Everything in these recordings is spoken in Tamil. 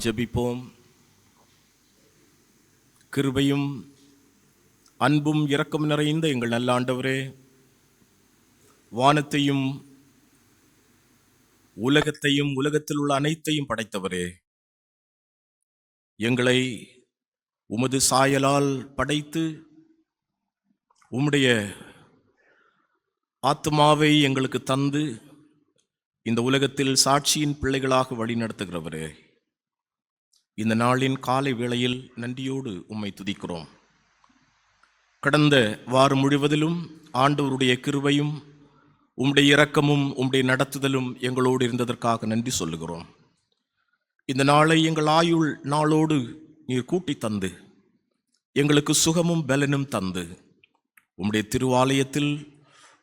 ஜெபிப்போம். கிருபையும் அன்பும் இரக்கம் நிறைந்த எங்கள் நல்ல ஆண்டவரே, வானத்தையும் உலகத்தையும் உலகத்தில் உள்ள அனைத்தையும் படைத்தவரே, எங்களை உமது சாயலால் படைத்து உம்முடைய ஆத்மாவை எங்களுக்கு தந்து இந்த உலகத்தில் சாட்சியின் பிள்ளைகளாக வழிநடத்துகிறவரே, இந்த நாளின் காலை வேளையில் நன்றியோடு உம்மை துதிக்கிறோம். கடந்த வாரம் முழுவதிலும் ஆண்டவருடைய கிருபையும் உம்முடைய இரக்கமும் உம்முடைய நடத்துதலும் எங்களோடு இருந்ததற்காக நன்றி சொல்லுகிறோம். இந்த நாளை எங்கள் ஆயுள் நாளோடு நீர் கூட்டி தந்து எங்களுக்கு சுகமும் பலனும் தந்து உம்முடைய திருவாலயத்தில்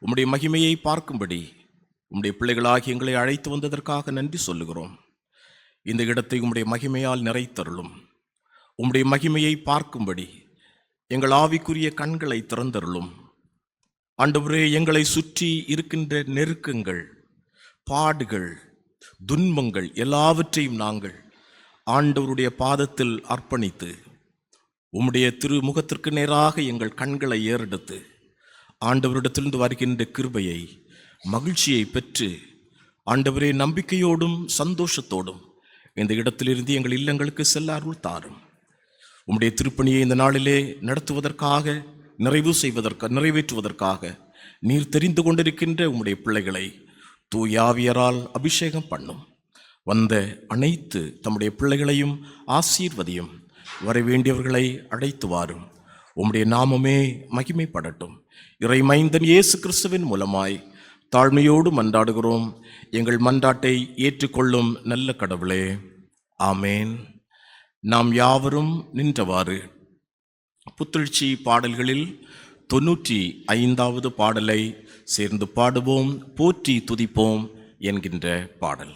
உம்முடைய மகிமையை பார்க்கும்படி உம்முடைய பிள்ளைகளாகி எங்களை அழைத்து வந்ததற்காக நன்றி சொல்லுகிறோம். இந்த இடத்தை உம்முடைய மகிமையால் நிறைத்தருளும். உம்முடைய மகிமையை பார்க்கும்படி எங்கள் ஆவிக்குரிய கண்களை திறந்தருளும். ஆண்டவரே, எங்களை சுற்றி இருக்கின்ற நெருக்கங்கள், பாடுகள், துன்பங்கள் எல்லாவற்றையும் நாங்கள் ஆண்டவருடைய பாதத்தில் அர்ப்பணித்து உம்முடைய திருமுகத்திற்கு நேராக எங்கள் கண்களை ஏறெடுத்து ஆண்டவரிடத்திலிருந்து வருகின்ற கிருபையை, மகிழ்ச்சியை பெற்று ஆண்டவரே நம்பிக்கையோடும் சந்தோஷத்தோடும் இந்த இடத்திலிருந்து எங்கள் இல்லங்களுக்கு செல்ல அருள் தாரும். உம்முடைய திருப்பணியை இந்த நாளிலே நடத்துவதற்காக, நிறைவேற்றுவதற்காக நீர் தெரிந்து கொண்டிருக்கின்ற உம்முடைய பிள்ளைகளை தூயாவியரால் அபிஷேகம் பண்ணும். வந்த அனைத்து தம்முடைய பிள்ளைகளையும் ஆசீர்வதியும். வர வேண்டியவர்களை அழைத்து வாரும். உம்முடைய நாமமே மகிமைப்படட்டும். இறைமைந்தன் இயேசு கிறிஸ்துவின் மூலமாய் தாழ்மையோடு மன்றாடுகிறோம். எங்கள் மன்றாட்டை ஏற்றுக்கொள்ளும் நல்ல கடவுளே, ஆமேன். நாம் யாவரும் நின்றவாறு புத்துழ்ச்சி பாடல்களில் 95வது பாடலை சேர்ந்து பாடுவோம். போற்றி துதிப்போம் என்கின்ற பாடல்.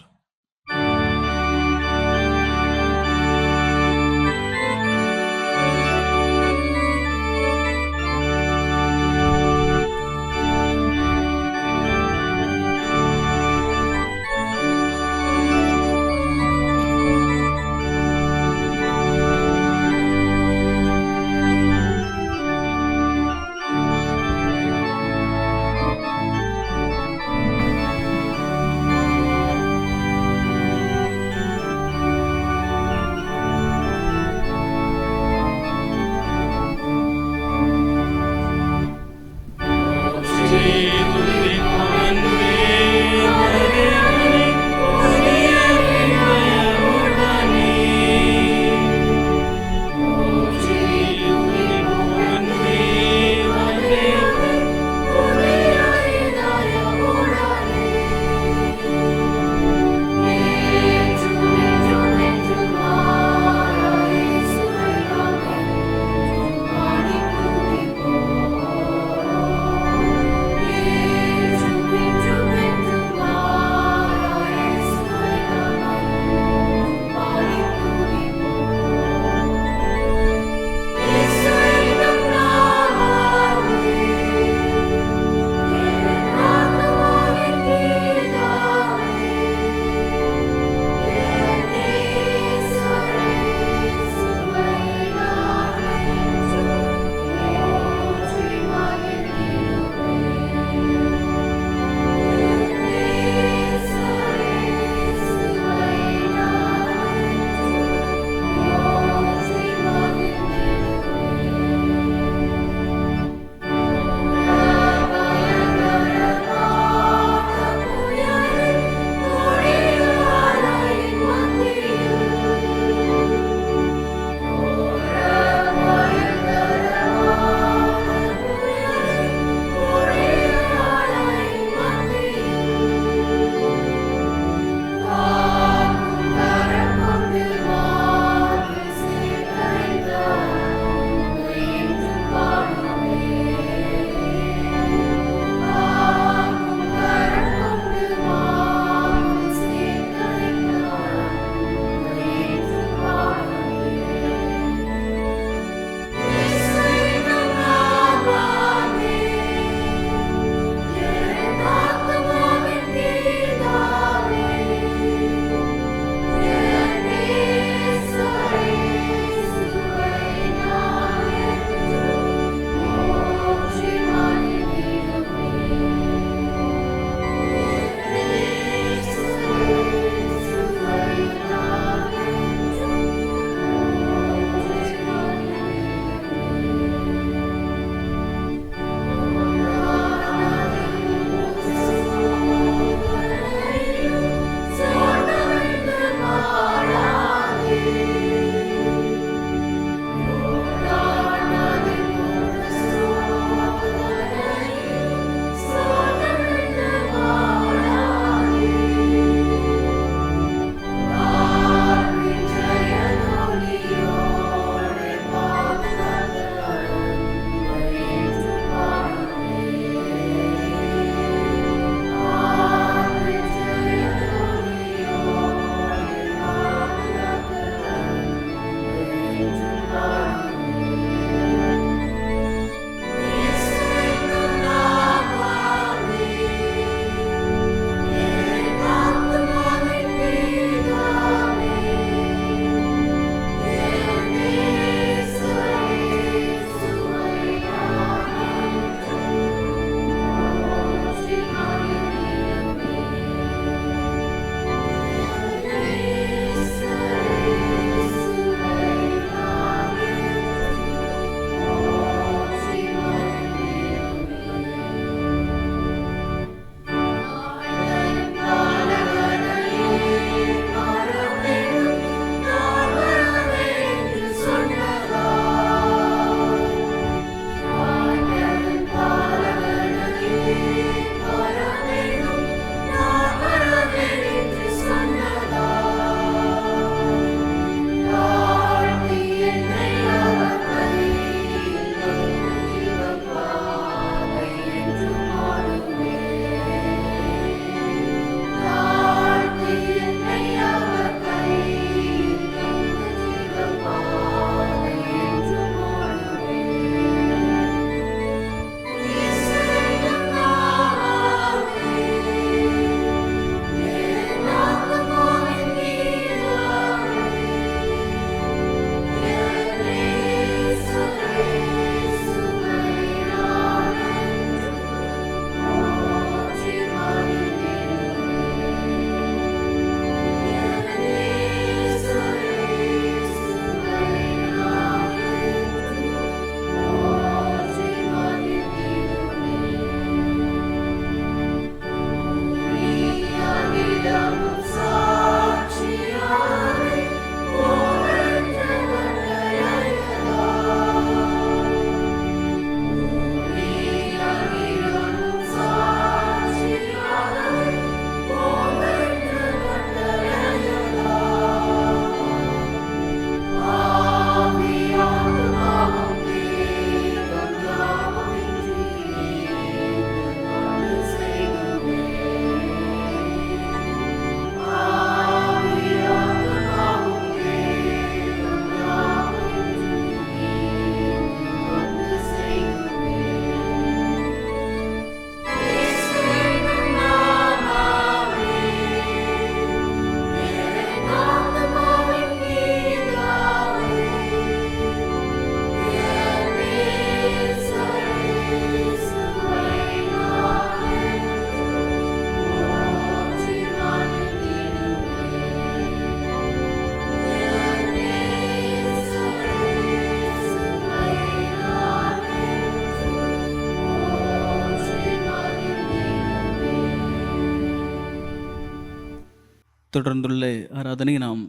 தொடர்ந்துள்ள ஆராதனை நாம்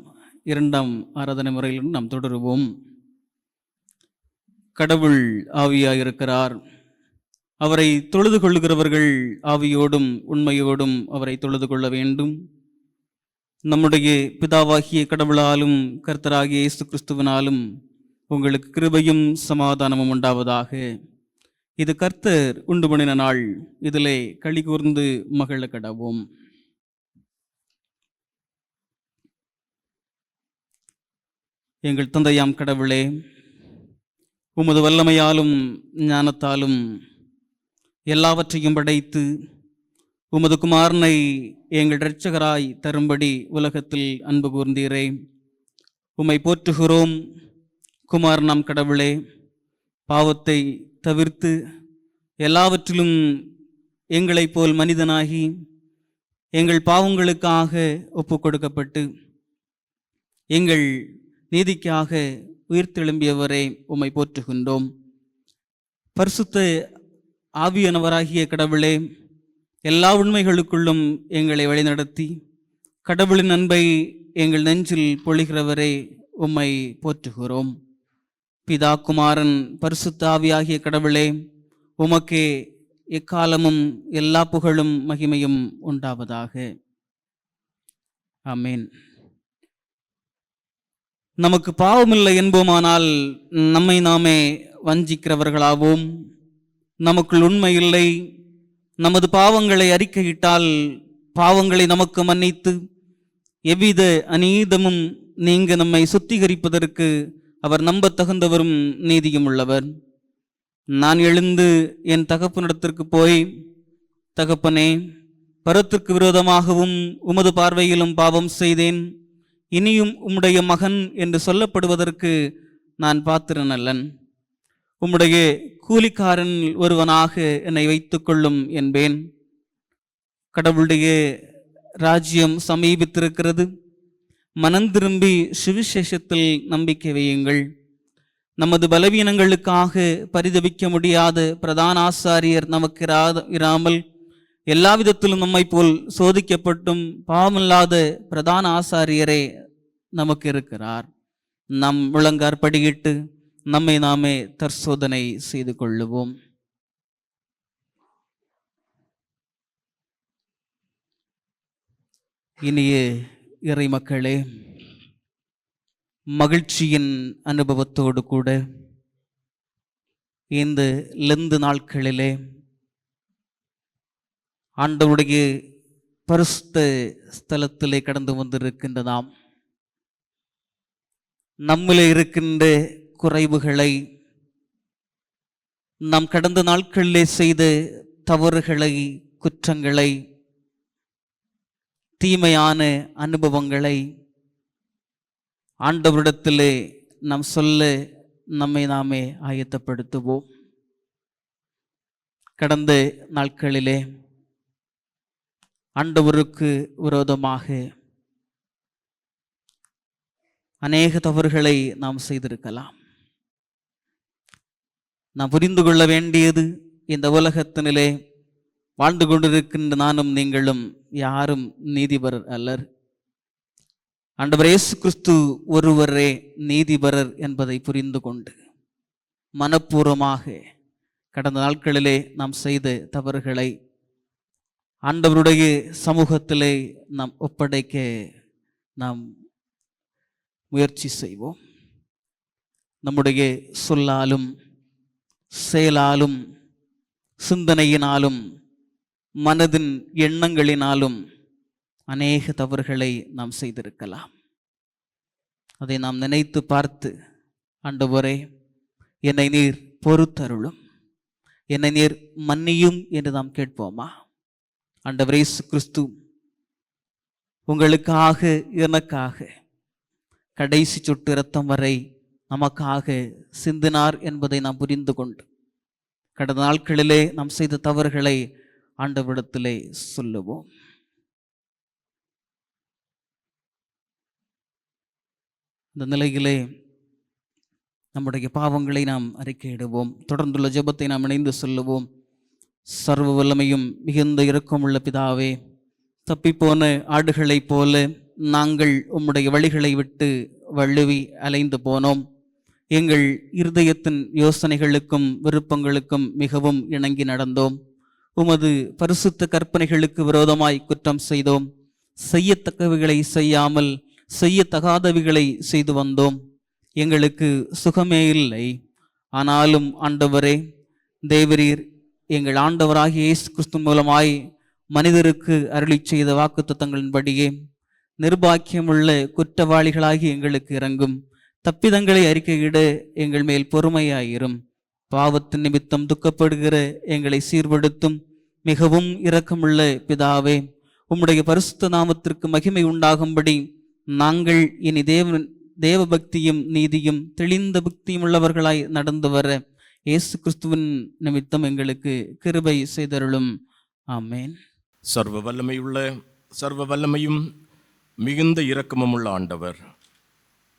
இரண்டாம் ஆராதனை முறையிலும் நாம் தொடருவோம். கடவுள் ஆவியாயிருக்கிறார். அவரை தொழுது கொள்ளுகிறவர்கள் ஆவியோடும் உண்மையோடும் அவரை தொழுது கொள்ள வேண்டும். நம்முடைய பிதாவாகிய கடவுளாலும் கர்த்தராகிய இயேசு கிறிஸ்துவினாலும் உங்களுக்கு கிருபையும் சமாதானமும் உண்டாவதாக. இது கர்த்தர் உண்டு பண்ணின நாள், இதிலே களி கூர்ந்து மகிழ கடவோம். எங்கள் தந்தையாம் கடவுளே, உமது வல்லமையாலும் ஞானத்தாலும் எல்லாவற்றையும் படைத்து உமது குமாரனை எங்கள் இரட்சகராய் தரும்படி உலகத்தில் அன்பு கூர்ந்தீரே. உம்மை போற்றுகிறோம். குமாரனாம் கடவுளே, பாவத்தை தவிர்த்து எல்லாவற்றிலும் எங்களைப் போல் மனிதனாகி எங்கள் பாவங்களுக்காக ஒப்பு கொடுக்கப்பட்டு எங்கள் நீதிக்காக உயிர்த்தெழும்பியவரை உம்மை போற்றுகின்றோம். பரிசுத்த ஆவியானவராகிய கடவுளே, எல்லா உண்மைகளுக்குள்ளும் எங்களை வழிநடத்தி கடவுளின் அன்பை எங்கள் நெஞ்சில் பொழிகிறவரே உம்மை போற்றுகிறோம். பிதா, குமாரன், பரிசுத்த ஆவியாகிய கடவுளே, உமக்கே எக்காலமும் எல்லா புகழும் மகிமையும் உண்டாவதாக. ஆமேன். நமக்கு பாவமில்லை என்போமானால் நம்மை நாமே வஞ்சிக்கிறவர்களாவோம். நமக்குள் உண்மை இல்லை. நமது பாவங்களை அறிக்கையிட்டால் பாவங்களை நமக்கு மன்னித்து எவ்வித அநீதமும் நீங்க நம்மை சுத்திகரிப்பதற்கு அவர் நம்பத்தகுந்தவரும் நீதியும் உள்ளவர். நான் எழுந்து என் தகப்பனிடத்திற்கு போய், தகப்பனே, பரத்திற்கு விரோதமாகவும் உமது பார்வையிலும் பாவம் செய்தேன், இனியும் உம்முடைய மகன் என்று சொல்லப்படுவதற்கு நான் பாத்திரன் அல்லன். உம்முடைய கூலிக்காரன் ஒருவனாக என்னை வைத்துக்கொள்ளும் என்பேன். கடவுளுடைய ராஜ்யம் சமீபித்திருக்கிறது. மனந்திரும்பி சுவிசேஷத்தில் நம்பிக்கை வையுங்கள். நமது பலவீனங்களுக்காக பரிதபிக்க முடியாத பிரதான ஆசாரியர் நமக்கு இராமல் எல்லா விதத்திலும் நம்மை போல் சோதிக்கப்பட்டும் பாவமில்லாத பிரதான ஆசாரியரே நமக்கு இருக்கிறார். நம் முழங்கார் படியிட்டு நம்மை நாமே தற்சோதனை செய்து கொள்ளுவோம். இனிய இறை மக்களே, மகிழ்ச்சியின் அனுபவத்தோடு கூட இந்த லெந்து நாட்களிலே ஆண்டவருடைய பரிசுத்த ஸ்தலத்திலே கடந்து வந்திருக்கின்ற நாம் நம்மிலே இருக்கின்ற குறைவுகளை, நாம் கடந்த நாட்களிலே செய்த தவறுகளை, குற்றங்களை, தீமையான அனுபவங்களை ஆண்டவரிடத்திலே நாம் சொல்ல நம்மை நாமே ஆயத்தப்படுத்துவோம். கடந்த நாட்களிலே ஆண்டவருக்கு விரோதமாக அநேக தவறுகளை நாம் செய்திருக்கலாம். நாம் புரிந்து கொள்ள வேண்டியது, இந்த உலகத்தினிலே வாழ்ந்து கொண்டிருக்கின்ற நானும் நீங்களும் யாரும் நீதிபரர் அல்லர். ஆண்டவர் இயேசு கிறிஸ்து ஒருவரே நீதிபரர் என்பதை புரிந்து கொண்டு மனப்பூர்வமாக கடந்த நாட்களிலே நாம் செய்த தவறுகளை ஆண்டவருடைய சமூகத்திலே நாம் ஒப்படைக்க நாம் முயற்சி செய்வோம். நம்முடைய சொல்லாலும் செயலாலும் சிந்தனையினாலும் மனதின் எண்ணங்களினாலும் அநேக தவறுகளை நாம் செய்திருக்கலாம். அதை நாம் நினைத்து பார்த்து, ஆண்டவரே, என்னை நீர் பொறுத்தருளும், என்னை நீர் மன்னியும் என்று நாம் கேட்போமா? ஆண்டவர் இயேசு கிறிஸ்து உங்களுக்காக எனக்காக கடைசி சொட்டு இரத்தம் வரை நமக்காக சிந்தினார் என்பதை நாம் புரிந்து கொண்டு கடந்த நாட்களிலே நாம் செய்த தவறுகளை ஆண்டவரிடத்திலே சொல்லுவோம். இந்த நிலையிலே நம்முடைய பாவங்களை நாம் அறிக்கையிடுவோம். தொடர்ந்துள்ள ஜெபத்தை நாம் இணைந்து சொல்லுவோம். சர்வ வல்லமையும் மிகுந்த இரக்கமுள்ள பிதாவே, தப்பிப்போன ஆடுகளைப் போல நாங்கள் உம்முடைய வழிகளை விட்டு வழுவி அலைந்து போனோம். எங்கள் இருதயத்தின் யோசனைகளுக்கும் விருப்பங்களுக்கும் மிகவும் இணங்கி நடந்தோம். உமது பரிசுத்த கற்பனைகளுக்கு விரோதமாய் குற்றம் செய்தோம். செய்யத்தக்கவைகளை செய்யாமல் செய்யத்தகாதவைகளை செய்து வந்தோம். எங்களுக்கு சுகமே இல்லை. ஆனாலும் ஆண்டவரே, தேவரீர் எங்கள் ஆண்டவராகிய இயேசு கிறிஸ்து மூலமாய் மனிதருக்கு அருளி செய்த வாக்குத்தத்தங்களின்படியே நிர்பாக்கியமுள்ள குற்றவாளிகளாகி எங்களுக்கு இறங்கும். தப்பிதங்களை அறிக்கையிட எங்கள் மேல் பொறுமையாயிரும். பாவத்தின் நிமித்தம் துக்கப்படுகிற எங்களை சீர்படுத்தும் மிகவும் இரக்கமுள்ள பிதாவே, உம்முடைய பரிசுத்த நாமத்திற்கு மகிமை உண்டாகும்படி நாங்கள் இனி தேவ பக்தியும் நீதியும் தெளிந்த பக்தியும் உள்ளவர்களாய் நடந்து வர இயேசு கிறிஸ்துவின் நிமித்தம் எங்களுக்கு கிருபை செய்தருளும். ஆமேன். சர்வ வல்லமையும் மிகுந்த இரக்கமும் உள்ள ஆண்டவர்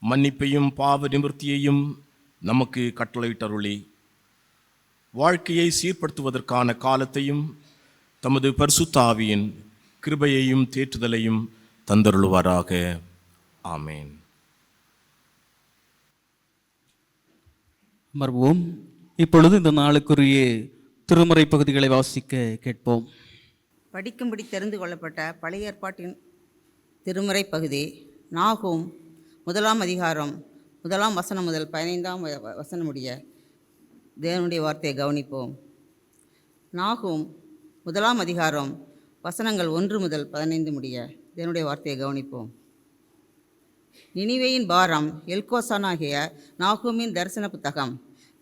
மன்னிப்பையும் பாவ நிவர்த்தியையும் நமக்கு கட்டளையிட்டருளி வாழ்க்கையை சீர்படுத்துவதற்கான காலத்தையும் தமது பரிசுத்த ஆவியின் கிருபையையும் தேற்றுதலையும் தந்தருளுவாராக. ஆமேன். அமர்வோம். இப்பொழுது இந்த நாளுக்குரிய திருமுறை பகுதிகளை வாசிக்க கேட்போம். படிக்கும்படி தெரிந்து கொள்ளப்பட்ட பழைய ஏற்பாட்டின் திருமுறை பகுதி நாகூம் 1 அதிகாரம் 1 வசனம் முதல் 15 வசனம் முடிய தேவனுடைய வார்த்தையை கவனிப்போம். நாகூம் 1 அதிகாரம் வசனங்கள் 1 முதல் 15 முடிய தேவனுடைய வார்த்தையை கவனிப்போம். நினிவேயின் பாரம் எல்கோசானாகிய நாகூமின் தரிசன புத்தகம்.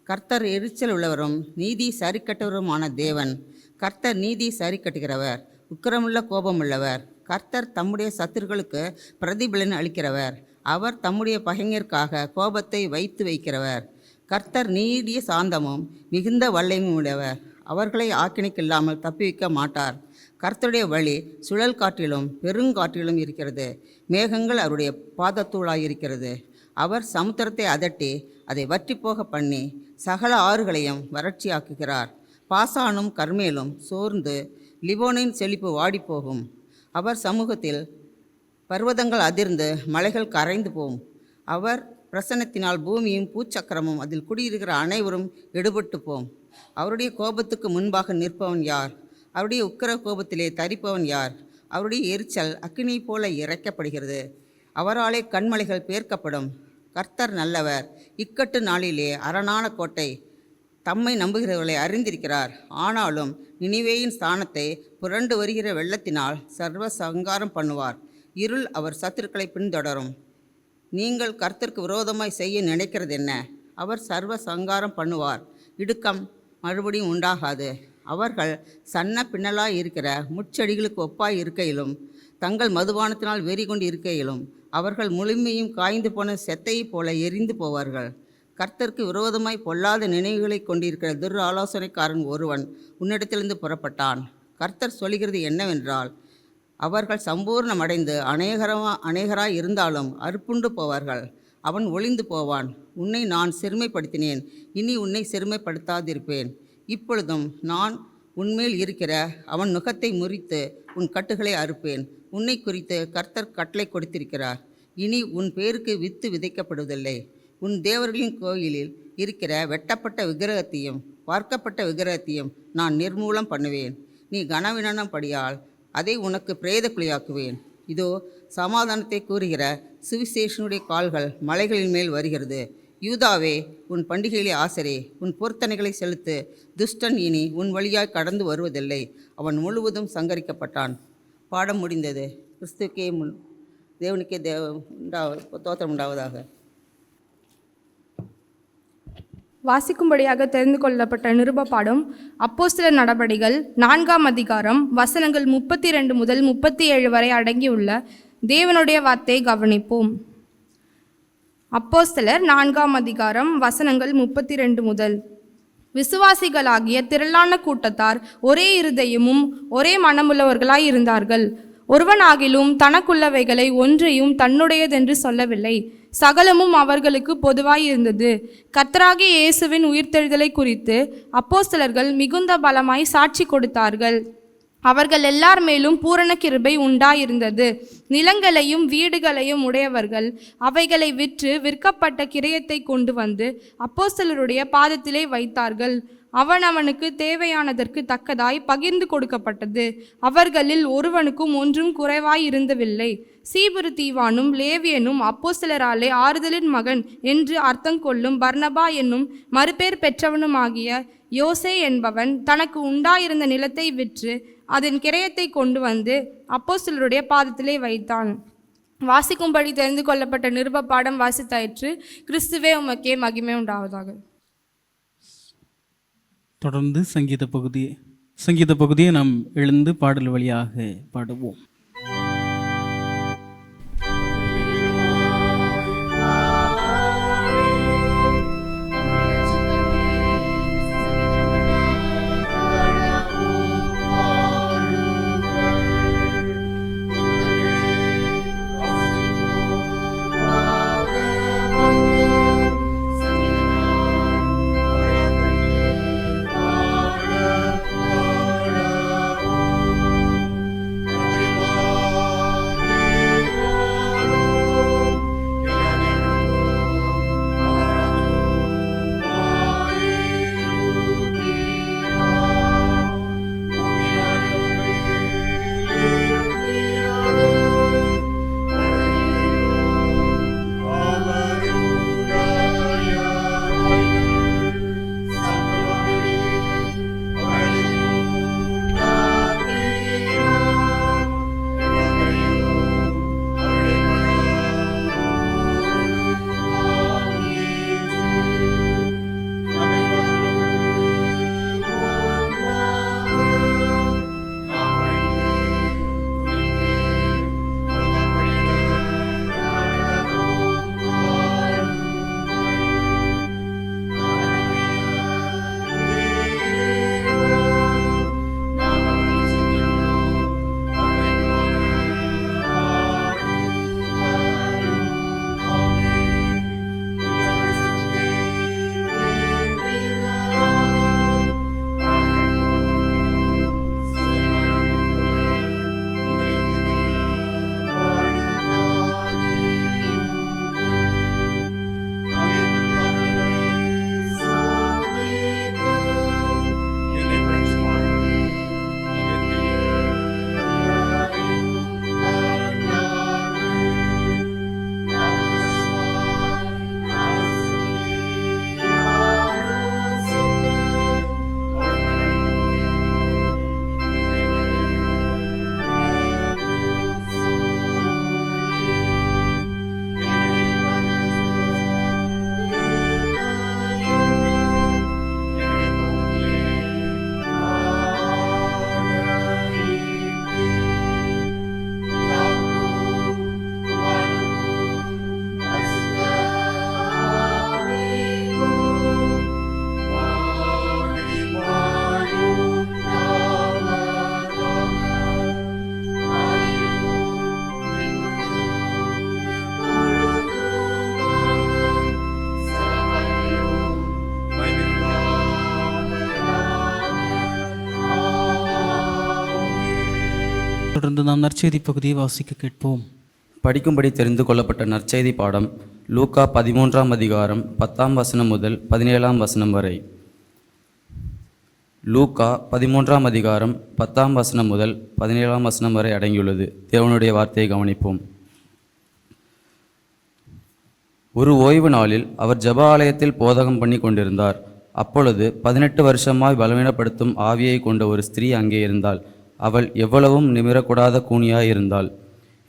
கர்த்தர் எரிச்சல் உள்ளவரும் நீதி சரிக்கட்டுவருமான தேவன். கர்த்தர் நீதி சரி கட்டுகிறவர், உக்கிரமுள்ள கோபமுள்ளவர். கர்த்தர் தம்முடைய சத்துருக்களுக்கு பிரதிபலன் அளிக்கிறவர். அவர் தம்முடைய பகைஞருக்காக கோபத்தை வைக்கிறவர். கர்த்தர் நீடிய சாந்தமும் மிகுந்த வல்லமையும் உடையவர். அவர்களை ஆக்கினைக்கில்லாமல் தப்பிவிக்க மாட்டார். கர்த்தருடைய வழி சுழல் காற்றிலும் பெருங்காற்றிலும் இருக்கிறது. மேகங்கள் அவருடைய பாதத்தூளாயிருக்கிறது. அவர் சமுத்திரத்தை அதட்டி அதை வற்றிப்போக பண்ணி சகல ஆறுகளையும் வறட்சியாக்குகிறார். பாசானும் கர்மேலும் சோர்ந்து லிபோனின் செழிப்பு வாடிப்போகும். அவர் சமூகத்தில் பர்வதங்கள் அதிர்ந்து மலைகள் கரைந்து போகும். அவர் பிரசன்னத்தினால் பூமியும் பூச்சக்கரமும் அதில் குடியிருக்கிற அனைவரும் எடுபட்டு போம். அவருடைய கோபத்துக்கு முன்பாக நிற்பவன் யார்? அவருடைய உக்கிர கோபத்திலே தரிப்பவன் யார்? அவருடைய எரிச்சல் அக்கினி போல இறைக்கப்படுகிறது. அவராலே கண்மலைகள் பேர்க்கப்படும். கர்த்தர் நல்லவர். இக்கட்டு நாளிலே அரணான கோட்டை. தம்மை நம்புகிறவர்களை அறிந்திருக்கிறார். ஆனாலும் நினிவேயின் ஸ்தானத்தை புரண்டு வருகிற வெள்ளத்தினால் சர்வ சங்காரம் பண்ணுவார். இருள் அவர் சத்துருக்களை பின்தொடரும். நீங்கள் கர்த்தருக்கு விரோதமாய் செய்ய நினைக்கிறது என்ன? அவர் சர்வ சங்காரம் பண்ணுவார். இடுக்கம் மறுபடியும் உண்டாகாது. அவர்கள் சன்ன பின்னலாய் இருக்கிற முட்செடிகளுக்கு ஒப்பாய் இருக்கையிலும் தங்கள் மதுபானத்தினால் வெறி கொண்டு இருக்கையிலும் அவர்கள் முழுமையும் காய்ந்து போன செத்தையைப் போல எரிந்து போவார்கள். கர்த்தருக்கு விரோதமாய் பொல்லாத நினைவுகளை கொண்டிருக்கிற துர் ஆலோசனைக்காரன் ஒருவன் உன்னிடத்திலிருந்து புறப்பட்டான். கர்த்தர் சொல்கிறது என்னவென்றால், அவர்கள் சம்பூர்ணமடைந்து அநேகராய் இருந்தாலும் அறுப்புண்டு போவார்கள். அவன் ஒளிந்து போவான். உன்னை நான் சிறுமைப்படுத்தினேன், இனி உன்னை சிறுமைப்படுத்தாதிருப்பேன். இப்பொழுதும் நான் உன்மேல் இருக்கிற அவன் நுகத்தை முறித்து உன் கட்டுகளை அறுப்பேன். உன்னை குறித்து கர்த்தர் கட்டளை கொடுத்திருக்கிறார். இனி உன் பேருக்கு வித்து விதைக்கப்படுவதில்லை. உன் தேவர்களின் கோயிலில் இருக்கிற வெட்டப்பட்ட விக்கிரகத்தையும் பார்க்கப்பட்ட விக்கிரகத்தையும் நான் நிர்மூலம் பண்ணுவேன். நீ கனவினப்படியால் அதை உனக்கு பிரேத குழியாக்குவேன். இதோ சமாதானத்தை கூறுகிற சுவிசேஷனுடைய கால்கள் மலைகளின் மேல் வருகிறது. யூதாவே, உன் பண்டிகைகளை ஆசரே, உன் பொருத்தனைகளை செலுத்து. துஷ்டன் இனி உன் வழியாய் கடந்து வருவதில்லை. அவன் முழுவதும் சங்கரிக்கப்பட்டான். பாடம் முடிந்தது. கிறிஸ்துக்கே தேவனுக்கே தோத்திரம் உண்டாவதாக. வாசிக்கும்படியாக தெரிந்து கொள்ளப்பட்ட நிருப பாடம் அப்போஸ்தலர் நடபடிகள் 4 அதிகாரம் வசனங்கள் 32 முதல் 37 வரை அடங்கியுள்ள தேவனுடைய வார்த்தையை கவனிப்போம். அப்போஸ்தலர் 4 அதிகாரம் வசனங்கள் 32 முதல். விசுவாசிகளாகிய திரளான கூட்டத்தார் ஒரே இருதயமும் ஒரே மனமுள்ளவர்களாய் இருந்தார்கள். ஒருவனாகிலும் தனக்குள்ளவைகளை ஒன்றையும் தன்னுடையதென்று சொல்லவில்லை. சகலமும் அவர்களுக்கு பொதுவாய் இருந்தது. கர்த்தராகிய இயேசுவின் உயிர்த்தெழுதலை குறித்து அப்போஸ்தலர்கள் மிகுந்த பலமாய் சாட்சி கொடுத்தார்கள். அவர்கள் எல்லார் மேலும் பூரண கிருபை உண்டாயிருந்தது. நிலங்களையும் வீடுகளையும் உடையவர்கள் அவைகளை விற்று விற்கப்பட்ட கிரயத்தை கொண்டு வந்து அப்போஸ்தலருடைய பாதத்திலே வைத்தார்கள். அவனவனுக்கு தேவையானதற்கு தக்கதாய் பகிர்ந்து கொடுக்கப்பட்டது. அவர்களில் ஒருவனுக்கும் ஒன்றும் குறைவாய் இருந்தவில்லை. சீபுரு தீவானும் லேவியனும் அப்போஸ்தலராலே ஆறுதலின் மகன் என்று அர்த்தம் கொள்ளும் பர்னபா என்னும் மறுபேர் பெற்றவனுமாகிய யோசே என்பவன் தனக்கு உண்டாயிருந்த நிலத்தை விற்று அதன் கிரயத்தை கொண்டு வந்து அப்போஸ்தலருடைய பாதத்திலே வைத்தான். வாசிக்கும்படி தெரிந்து கொள்ளப்பட்ட நிருப பாடம் வாசித்தாயிற்று. கிறிஸ்துவே உமக்கே மகிமை உண்டாவதாக. தொடர்ந்து சங்கீத பகுதியை நாம் எழுந்து பாடல் வழியாக பாடுவோம். தொடர்ந்து நாம் நற்செய்தி பகுதியை வாசிக்க கேட்போம். படிக்கும்படி தெரிந்து கொள்ளப்பட்ட நற்செய்தி பாடம் லூக்கா 13ஆம் அதிகாரம் 10ஆம் வசனம் முதல் 17ஆம் வசனம் வரை. லூக்கா 13ஆம் அதிகாரம் 10ஆம் வசனம் முதல் 17ஆம் வசனம் வரை அடங்கியுள்ளது. தேவனுடைய வார்த்தையை கவனிப்போம். ஒரு ஓய்வு நாளில் அவர் ஜெப ஆலயத்தில் போதகம் பண்ணி கொண்டிருந்தார். அப்பொழுது 18 வருஷமாய் பலவீனப்படுத்தும் ஆவியை கொண்ட ஒரு ஸ்திரீ அங்கே இருந்தாள். அவள் எவ்வளவும் நிமிரக்கூடாத கூனியாயிருந்தாள்.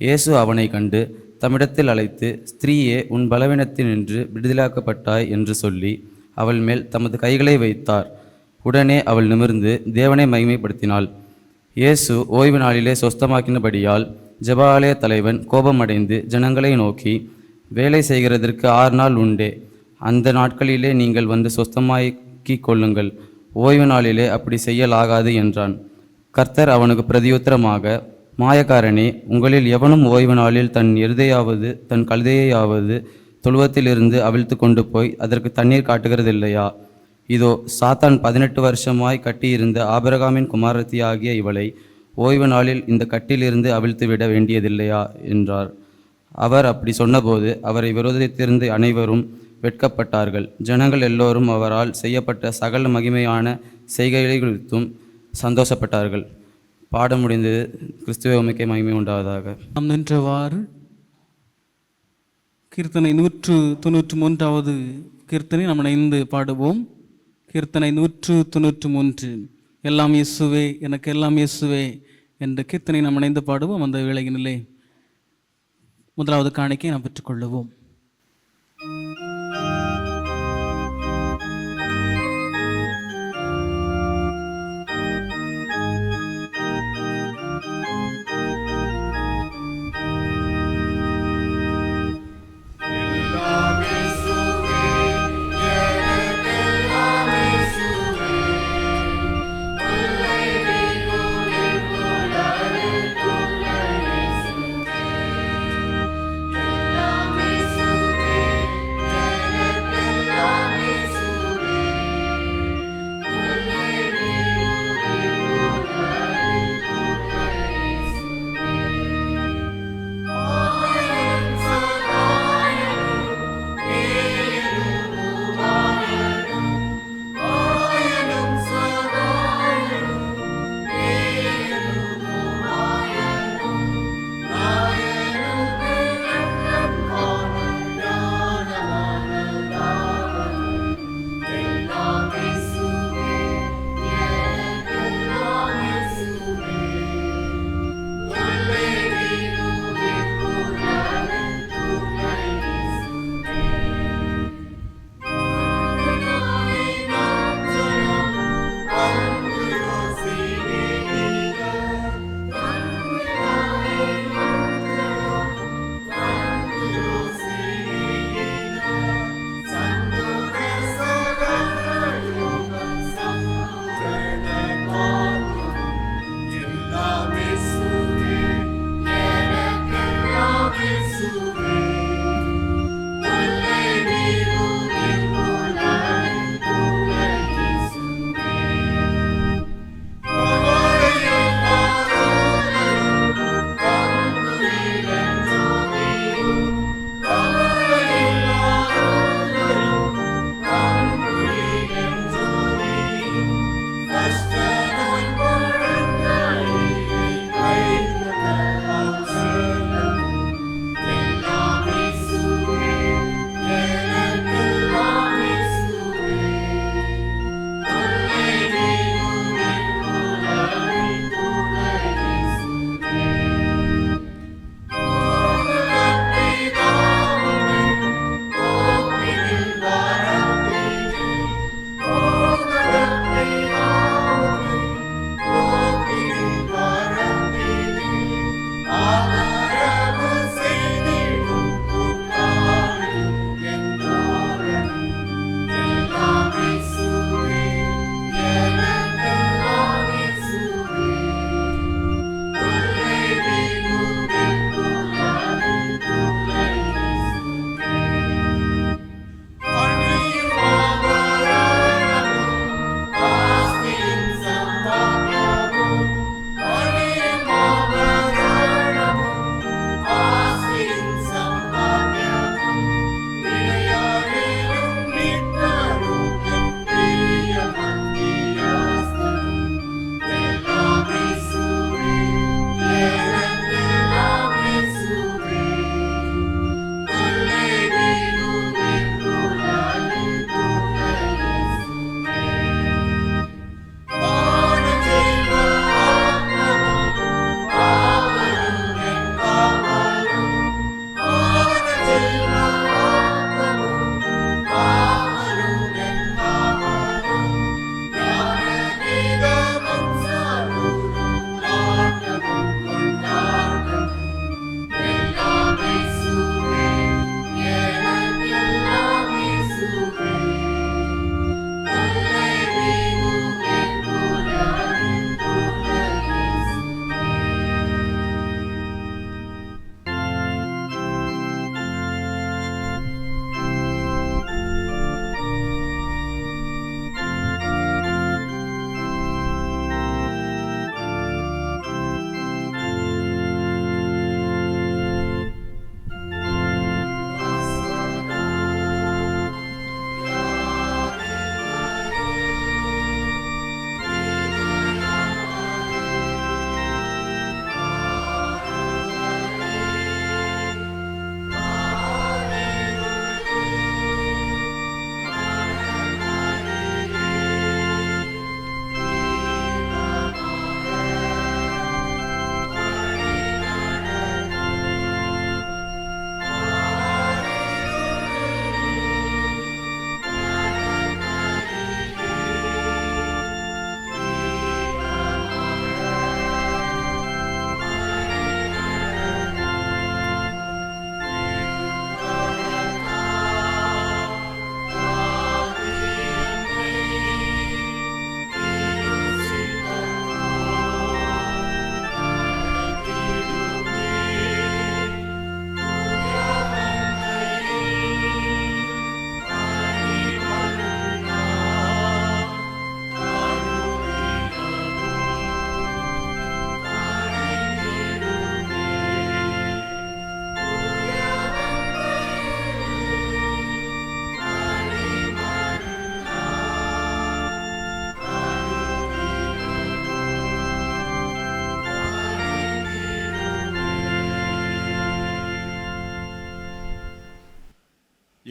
இயேசு அவனை கண்டு தம்மிடத்தில் அழைத்து, ஸ்திரீயே, உன் பலவீனத்தினின்று விடுதலாக்கப்பட்டாய் என்று சொல்லி அவள் மேல் தமது கைகளை வைத்தார். உடனே அவள் நிமிர்ந்து தேவனை மகிமைப்படுத்தினாள். இயேசு ஓய்வு நாளிலே சொஸ்தமாக்கினபடியால் ஜெபாலய தலைவன் கோபமடைந்து ஜனங்களை நோக்கி, வேலை செய்கிறதற்கு 6 நாள் உண்டே, அந்த நாட்களிலே நீங்கள் வந்து சொஸ்தமாக்கி கொள்ளுங்கள், ஓய்வு நாளிலே அப்படி செய்யலாகாது என்றான். கர்த்தர் அவனுக்கு பிரதியுத்தரமாக, மாயக்காரனே, உங்களில் எவனும் ஓய்வு நாளில் தன் எருதையாவது தன் கழுதையாவது தொழுவத்திலிருந்து அவிழ்த்து கொண்டு போய் அதற்கு தண்ணீர் காட்டுகிறதில்லையா? இதோ, சாத்தான் 18 வருஷமாய் கட்டியிருந்த ஆபிரகாமின் குமாரத்தியாகிய இவளை ஓய்வு நாளில் இந்த கட்டிலிருந்து அவிழ்த்து விட வேண்டியதில்லையா என்றார். அவர் அப்படி சொன்னபோது அவரை விரோதித்திருந்த அனைவரும் வெட்கப்பட்டார்கள். ஜனங்கள் எல்லோரும் அவரால் செய்யப்பட்ட சகல மகிமையான செய்கைகளை குறித்தும் சந்தோஷப்பட்டார்கள். பாடம் முடிந்தது. கிறிஸ்துவ உமைக்கு மகிமை உண்டாவதாக. நாம் நின்றவாறு கீர்த்தனை 193வது கீர்த்தனை நாம் இணைந்து பாடுவோம். கீர்த்தனை 193, எல்லாம் இயேசுவே எனக்கு எல்லாம் இயேசுவே என்ற கீர்த்தனை நாம் இணைந்து பாடுவோம். அந்த வேளையினிலே முதலாவது காணிக்கை நாம் பெற்றுக்கொள்ளுவோம்.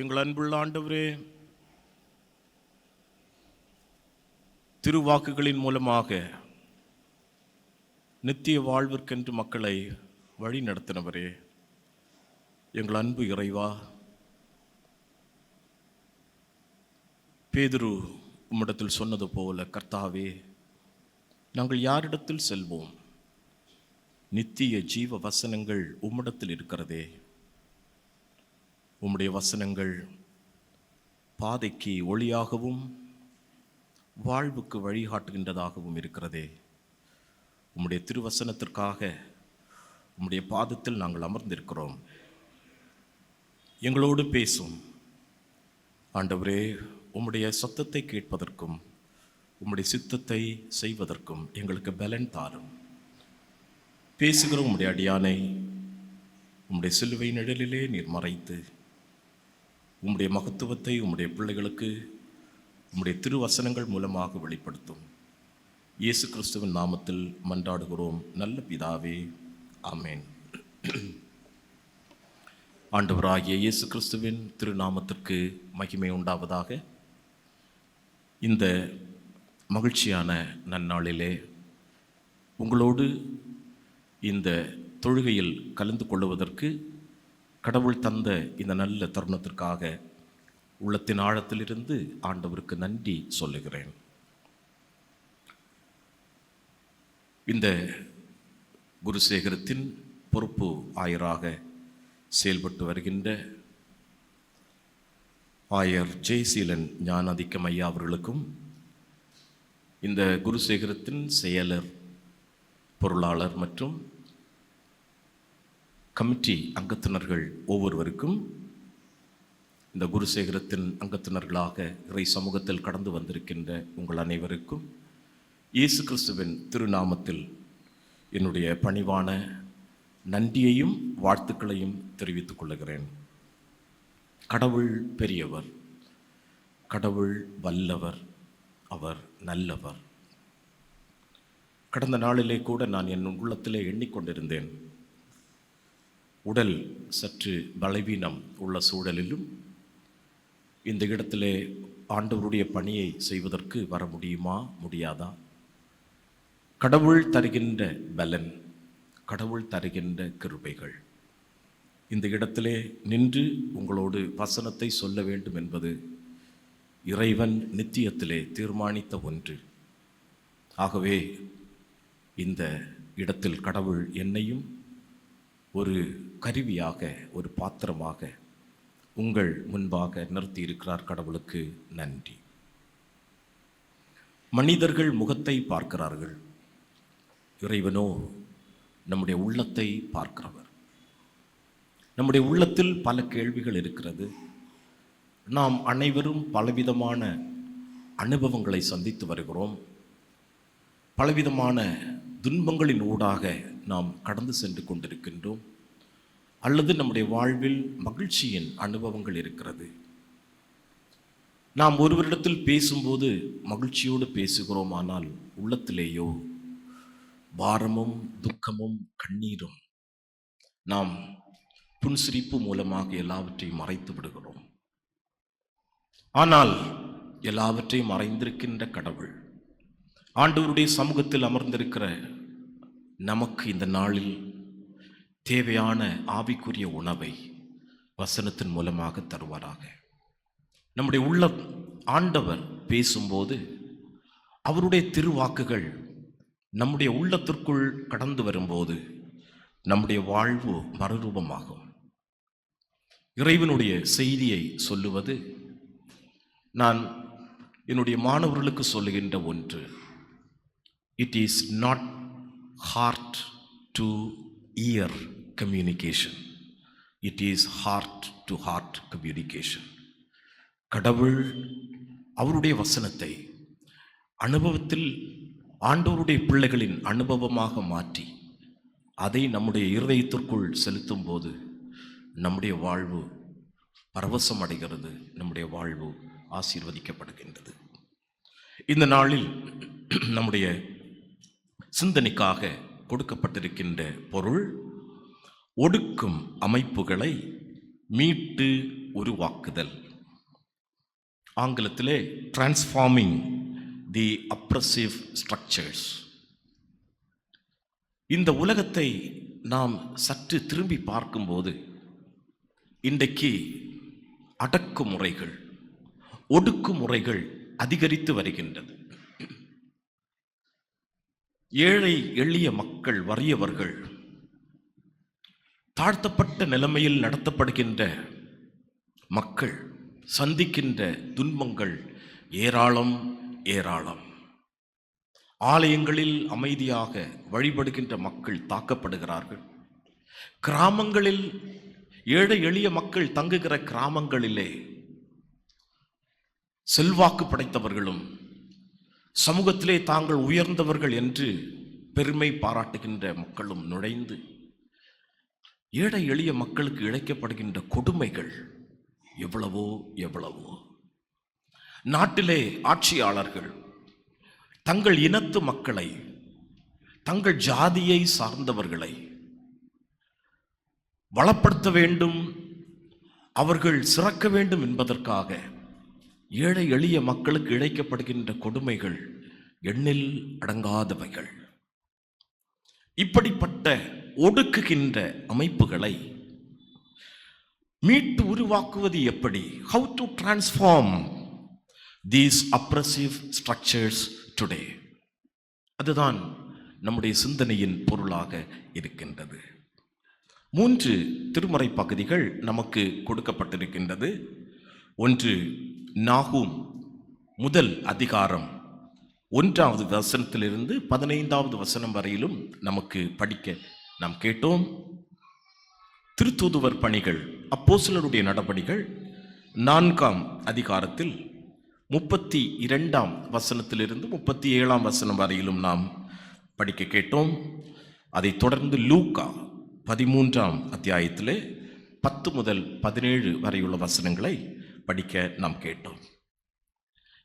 எங்கள் அன்புள்ள ஆண்டவரே, திருவாக்குகளின் மூலமாக நித்திய வாழ்விற்கென்று மக்களை வழி நடத்தினவரே, எங்கள் அன்பு இறைவா, பேதுரு உம்மிடத்தில் சொன்னது போல, கர்த்தாவே, நாங்கள் யாரிடத்தில் செல்வோம்? நித்திய ஜீவ வசனங்கள் உம்மிடத்தில் இருக்கிறதே. உம்முடைய வசனங்கள் பாதைக்கு ஒளியாகவும் வாழ்வுக்கு வழிகாட்டுகின்றதாகவும் இருக்கிறதே. உம்முடைய திருவசனத்திற்காக உம்முடைய பாதத்தில் நாங்கள் அமர்ந்திருக்கிறோம். எங்களோடு பேசும் ஆண்டவரே, உம்முடைய சத்தத்தை கேட்பதற்கும் உம்முடைய சித்தத்தை செய்வதற்கும் எங்களுக்கு பலன் தாரும். பேசுகிற உம்முடைய அடியானை உம்முடைய சிலுவை நிழலிலே நீர் மறைத்து உம்முடைய மகத்துவத்தை உம்முடைய பிள்ளைகளுக்கு உம்முடைய திருவசனங்கள் மூலமாக வெளிப்படுத்தும். இயேசு கிறிஸ்துவின் நாமத்தில் மன்றாடுகிறோம் நல்ல பிதாவே, ஆமேன். ஆண்டவராகிய இயேசு கிறிஸ்துவின் திருநாமத்திற்கு மகிமை உண்டாவதாக. இந்த மகிழ்ச்சியான நன்னாளிலே உங்களோடு இந்த தொழுகையில் கலந்து கொள்வதற்கு கடவுள் தந்த இந்த நல்ல தருணத்திற்காக உள்ளத்தின் ஆழத்திலிருந்து ஆண்டவருக்கு நன்றி சொல்லுகிறேன். இந்த குருசேகரத்தின் பொறுப்பு ஆயராக செயல்பட்டு வருகின்ற ஆயர் ஜெயசீலன் ஞானாதிக்கம் ஐயா அவர்களுக்கும், இந்த குருசேகரத்தின் செயலர், பொருளாளர் மற்றும் கமிட்டி அங்கத்தினர்கள் ஒவ்வொருவருக்கும், இந்த குருசேகரத்தின் அங்கத்தினர்களாக இறை சமூகத்தில் கடந்து வந்திருக்கின்ற உங்கள் அனைவருக்கும் இயேசு கிறிஸ்துவின் திருநாமத்தில் என்னுடைய பணிவான நன்றியையும் வாழ்த்துக்களையும் தெரிவித்துக் கொள்கிறேன். கடவுள் பெரியவர், கடவுள் வல்லவர், அவர் நல்லவர். கடந்த நாளிலே கூட நான் என் உள்ளத்திலே எண்ணிக்கொண்டிருந்தேன், உடல் சற்று பலவீனம் உள்ள சூழலிலும் இந்த இடத்திலே ஆண்டவருடைய பணியை செய்வதற்கு வர முடியுமா முடியாதா? கடவுள் தருகின்ற பலன், கடவுள் தருகின்ற கிருபைகள். இந்த இடத்திலே நின்று உங்களோடு வசனத்தை சொல்ல வேண்டும் என்பது இறைவன் நித்தியத்திலே தீர்மானித்த ஒன்று. ஆகவே இந்த இடத்தில் கடவுள் என்னையும் ஒரு கருவியாக, ஒரு பாத்திரமாக உங்கள் முன்பாக நிறுத்தி இருக்கிறார். கடவுளுக்கு நன்றி. மனிதர்கள் முகத்தை பார்க்கிறார்கள், இறைவனோ நம்முடைய உள்ளத்தை பார்க்கிறவர். நம்முடைய உள்ளத்தில் பல கேள்விகள் இருக்கிறது. நாம் அனைவரும் பலவிதமான அனுபவங்களை சந்தித்து வருகிறோம். பலவிதமான துன்பங்களின் ஊடாக நாம் கடந்து சென்று கொண்டிருக்கின்றோம். அல்லது நம்முடைய வாழ்வில் மகிழ்ச்சியின் அனுபவங்கள் இருக்கிறது. நாம் ஒருவரிடத்தில் பேசும்போது மகிழ்ச்சியோடு பேசுகிறோம், ஆனால் உள்ளத்திலேயோ பாரமும் துக்கமும் கண்ணீரும், நாம் புன்சிரிப்பு மூலமாக எல்லாவற்றையும் மறைத்து விடுகிறோம். ஆனால் எல்லாவற்றையும் மறைந்திருக்கின்ற கடவுள், ஆண்டவருடைய சமூகத்தில் அமர்ந்திருக்கிற நமக்கு இந்த நாளில் தேவையான ஆவிக்குரிய உணவை வசனத்தின் மூலமாக தருவாராக. நம்முடைய உள்ள ஆண்டவர் பேசும்போது அவருடைய திருவாக்குகள் நம்முடைய உள்ளத்திற்குள் கடந்து வரும்போது நம்முடைய வாழ்வு மறுரூபமாகும். இறைவனுடைய செய்தியை சொல்லுவது நான் என்னுடைய மாணவர்களுக்கு சொல்லுகின்ற ஒன்று. It is not heart to ear communication, it is heart to heart communication. கடவுள் அவருடைய வசனத்தை அனுபவத்தில் ஆண்டவருடைய பிள்ளைகளின் அனுபவமாக மாற்றி அதை நம்முடைய இருதயத்திற்குள் செலுத்தும் போது நம்முடைய வாழ்வு பரவசம் அடைகிறது, நம்முடைய வாழ்வு ஆசீர்வதிக்கப்படுகின்றது. இந்த நாளில் நம்முடைய சிந்தனைக்காக கொடுக்கப்பட்டிருக்கின்ற பொருள், ஒடுக்கும் அமைப்புகளை மீட்டு உருவாக்குதல். ஆங்கிலத்திலே டிரான்ஸ்ஃபார்மிங் தி அப்ரசிவ் ஸ்ட்ரக்சர்ஸ். இந்த உலகத்தை நாம் சற்று திரும்பி பார்க்கும்போது இன்றைக்கு அடக்குமுறைகள், ஒடுக்குமுறைகள் அதிகரித்து வருகின்றது. ஏழை எளிய மக்கள், வறியவர்கள், தாழ்த்தப்பட்ட நிலைமையில் நடத்தப்படுகின்ற மக்கள் சந்திக்கின்ற துன்பங்கள் ஏராளம் ஏராளம். ஆலயங்களில் அமைதியாக வழிபடுகின்ற மக்கள் தாக்கப்படுகிறார்கள். கிராமங்களில் ஏழை எளிய மக்கள் தங்குகிற கிராமங்களிலே செல்வாக்கு படைத்தவர்களும் சமூகத்திலே தாங்கள் உயர்ந்தவர்கள் என்று பெருமை பாராட்டுகின்ற மக்களும் நுழைந்து ஏழை எளிய மக்களுக்கு இழைக்கப்படுகின்ற கொடுமைகள் எவ்வளவோ எவ்வளவோ. நாட்டிலே ஆட்சியாளர்கள் தங்கள் இனத்து மக்களை, தங்கள் ஜாதியை சார்ந்தவர்களை வளப்படுத்த வேண்டும், அவர்கள் சிறக்க வேண்டும் என்பதற்காக ஏழை எளிய மக்களுக்கு இழைக்கப்படுகின்ற கொடுமைகள் எண்ணில் அடங்காதவைகள். இப்படிப்பட்ட ஒடுக்குகின்ற அமைப்புகளை மீட்டு உருவாக்குவது எப்படி? How to transform these oppressive structures today? அதுதான் நம்முடைய சிந்தனையின் பொருளாக இருக்கின்றது. 3 திருமறை பகுதிகள் நமக்கு கொடுக்கப்பட்டிருக்கின்றது. ஒன்று, நாகூம் முதல் அதிகாரம் 1வது வசனத்திலிருந்து 15வது வசனம் வரையிலும் நமக்கு படிக்க நாம் கேட்டோம். திருத்தூதுவர் பணிகள், அப்போஸ்தலருடைய நடபடிகள் 4ஆம் அதிகாரத்தில் 32ஆம் வசனத்திலிருந்து 37ஆம் வசனம் வரையிலும் நாம் படிக்க கேட்டோம். அதைத் தொடர்ந்து லூக்கா 13ஆம் அத்தியாயத்திலே 10 முதல் 17 வரையுள்ள வசனங்களை படிக்க நாம் கேட்டோம்.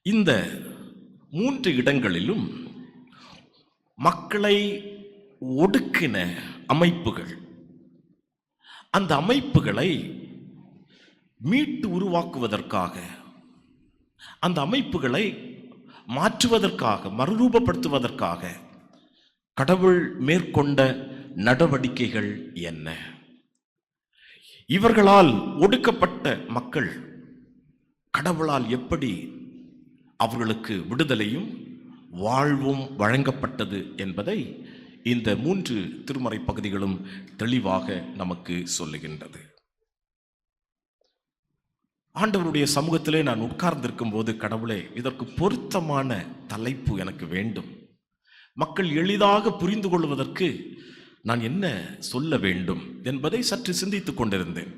இந்த 3 இடங்களிலும் மக்களை ஒடுக்கின அமைப்புகள், அந்த அமைப்புகளை மீட்டு உருவாக்குவதற்காக, அந்த அமைப்புகளை மாற்றுவதற்காக, மறுரூபப்படுத்துவதற்காக கடவுள் மேற்கொண்ட நடவடிக்கைகள் என்ன? இவர்களால் ஒடுக்கப்பட்ட மக்கள் கடவுளால் எப்படி அவர்களுக்கு விடுதலையும் வாழ்வும் வழங்கப்பட்டது என்பதை இந்த 3 திருமறை பகுதிகளும் தெளிவாக நமக்கு சொல்லுகின்றது. ஆண்டவருடைய சமூகத்திலே நான் உட்கார்ந்திருக்கும் போது, கடவுளே, இதற்கு பொருத்தமான தலைப்பு எனக்கு வேண்டும், மக்கள் எளிதாக புரிந்து கொள்வதற்கு நான் என்ன சொல்ல வேண்டும் என்பதை சற்று சிந்தித்துக் கொண்டிருந்தேன்.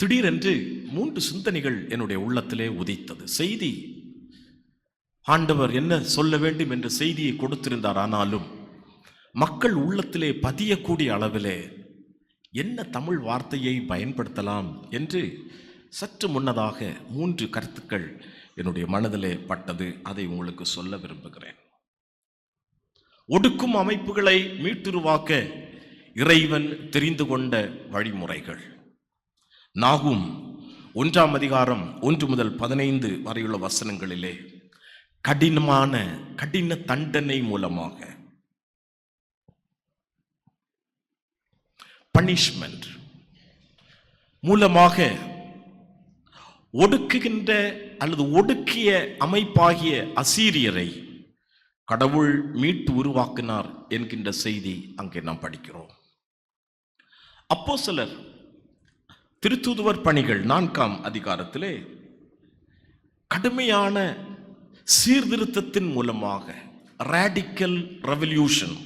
திடீரென்று 3 சிந்தனைகள் என்னுடைய உள்ளத்திலே உதித்தது. செய்தி, ஆண்டவர் என்ன சொல்ல வேண்டும் என்ற செய்தியை கொடுத்திருந்தார். ஆனாலும் மக்கள் உள்ளத்திலே பதியக்கூடிய அளவிலே என்ன தமிழ் வார்த்தையை பயன்படுத்தலாம் என்று சற்று முன்னதாக 3 கருத்துக்கள் என்னுடைய மனதிலே பட்டது. அதை உங்களுக்கு சொல்ல விரும்புகிறேன். ஒடுக்கும் அமைப்புகளை மீட்டுருவாக்க இறைவன் தெரிந்து கொண்ட வழிமுறைகள். நாகூம் 1ஆம் அதிகாரம் 1 முதல் 15 வரையுள்ள வசனங்களிலே கடின தண்டனை மூலமாக, பனிஷ்மெண்ட் மூலமாக ஒடுக்குகின்ற அல்லது ஒடுக்கிய அமைப்பாகிய அசீரியரை கடவுள் மீட்டு உருவாக்கினார் என்கின்ற செய்தி அங்கே நாம் படிக்கிறோம். அப்போஸ்தலர் திருத்தூதுவர் பணிகள் 4ஆம் அதிகாரத்திலே கடுமையான சீர்திருத்தத்தின் மூலமாக, ராடிக்கல் ரெவல்யூஷன்,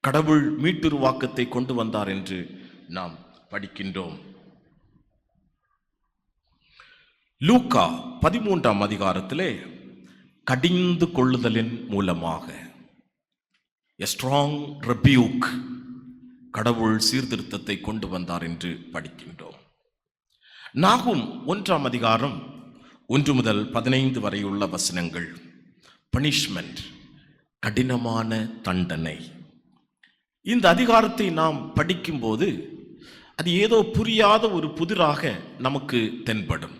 கடவுள் மீட்டுருவாக்கத்தை கொண்டு வந்தார் என்று நாம் படிக்கின்றோம். லூக்கா 13ஆம் அதிகாரத்திலே கடிந்து கொள்ளுதலின் மூலமாக, a strong rebuke, கடவுள் சீர்திருத்தத்தை கொண்டு வந்தார் என்று படிக்கின்றோம். நாகூம் 1ஆம் அதிகாரம் 1 முதல் 15 வரையுள்ள வசனங்கள், பனிஷ்மெண்ட், கடினமான தண்டனை. இந்த அதிகாரத்தை நாம் படிக்கும்போது அது ஏதோ புரியாத ஒரு புதிராக நமக்கு தென்படும்.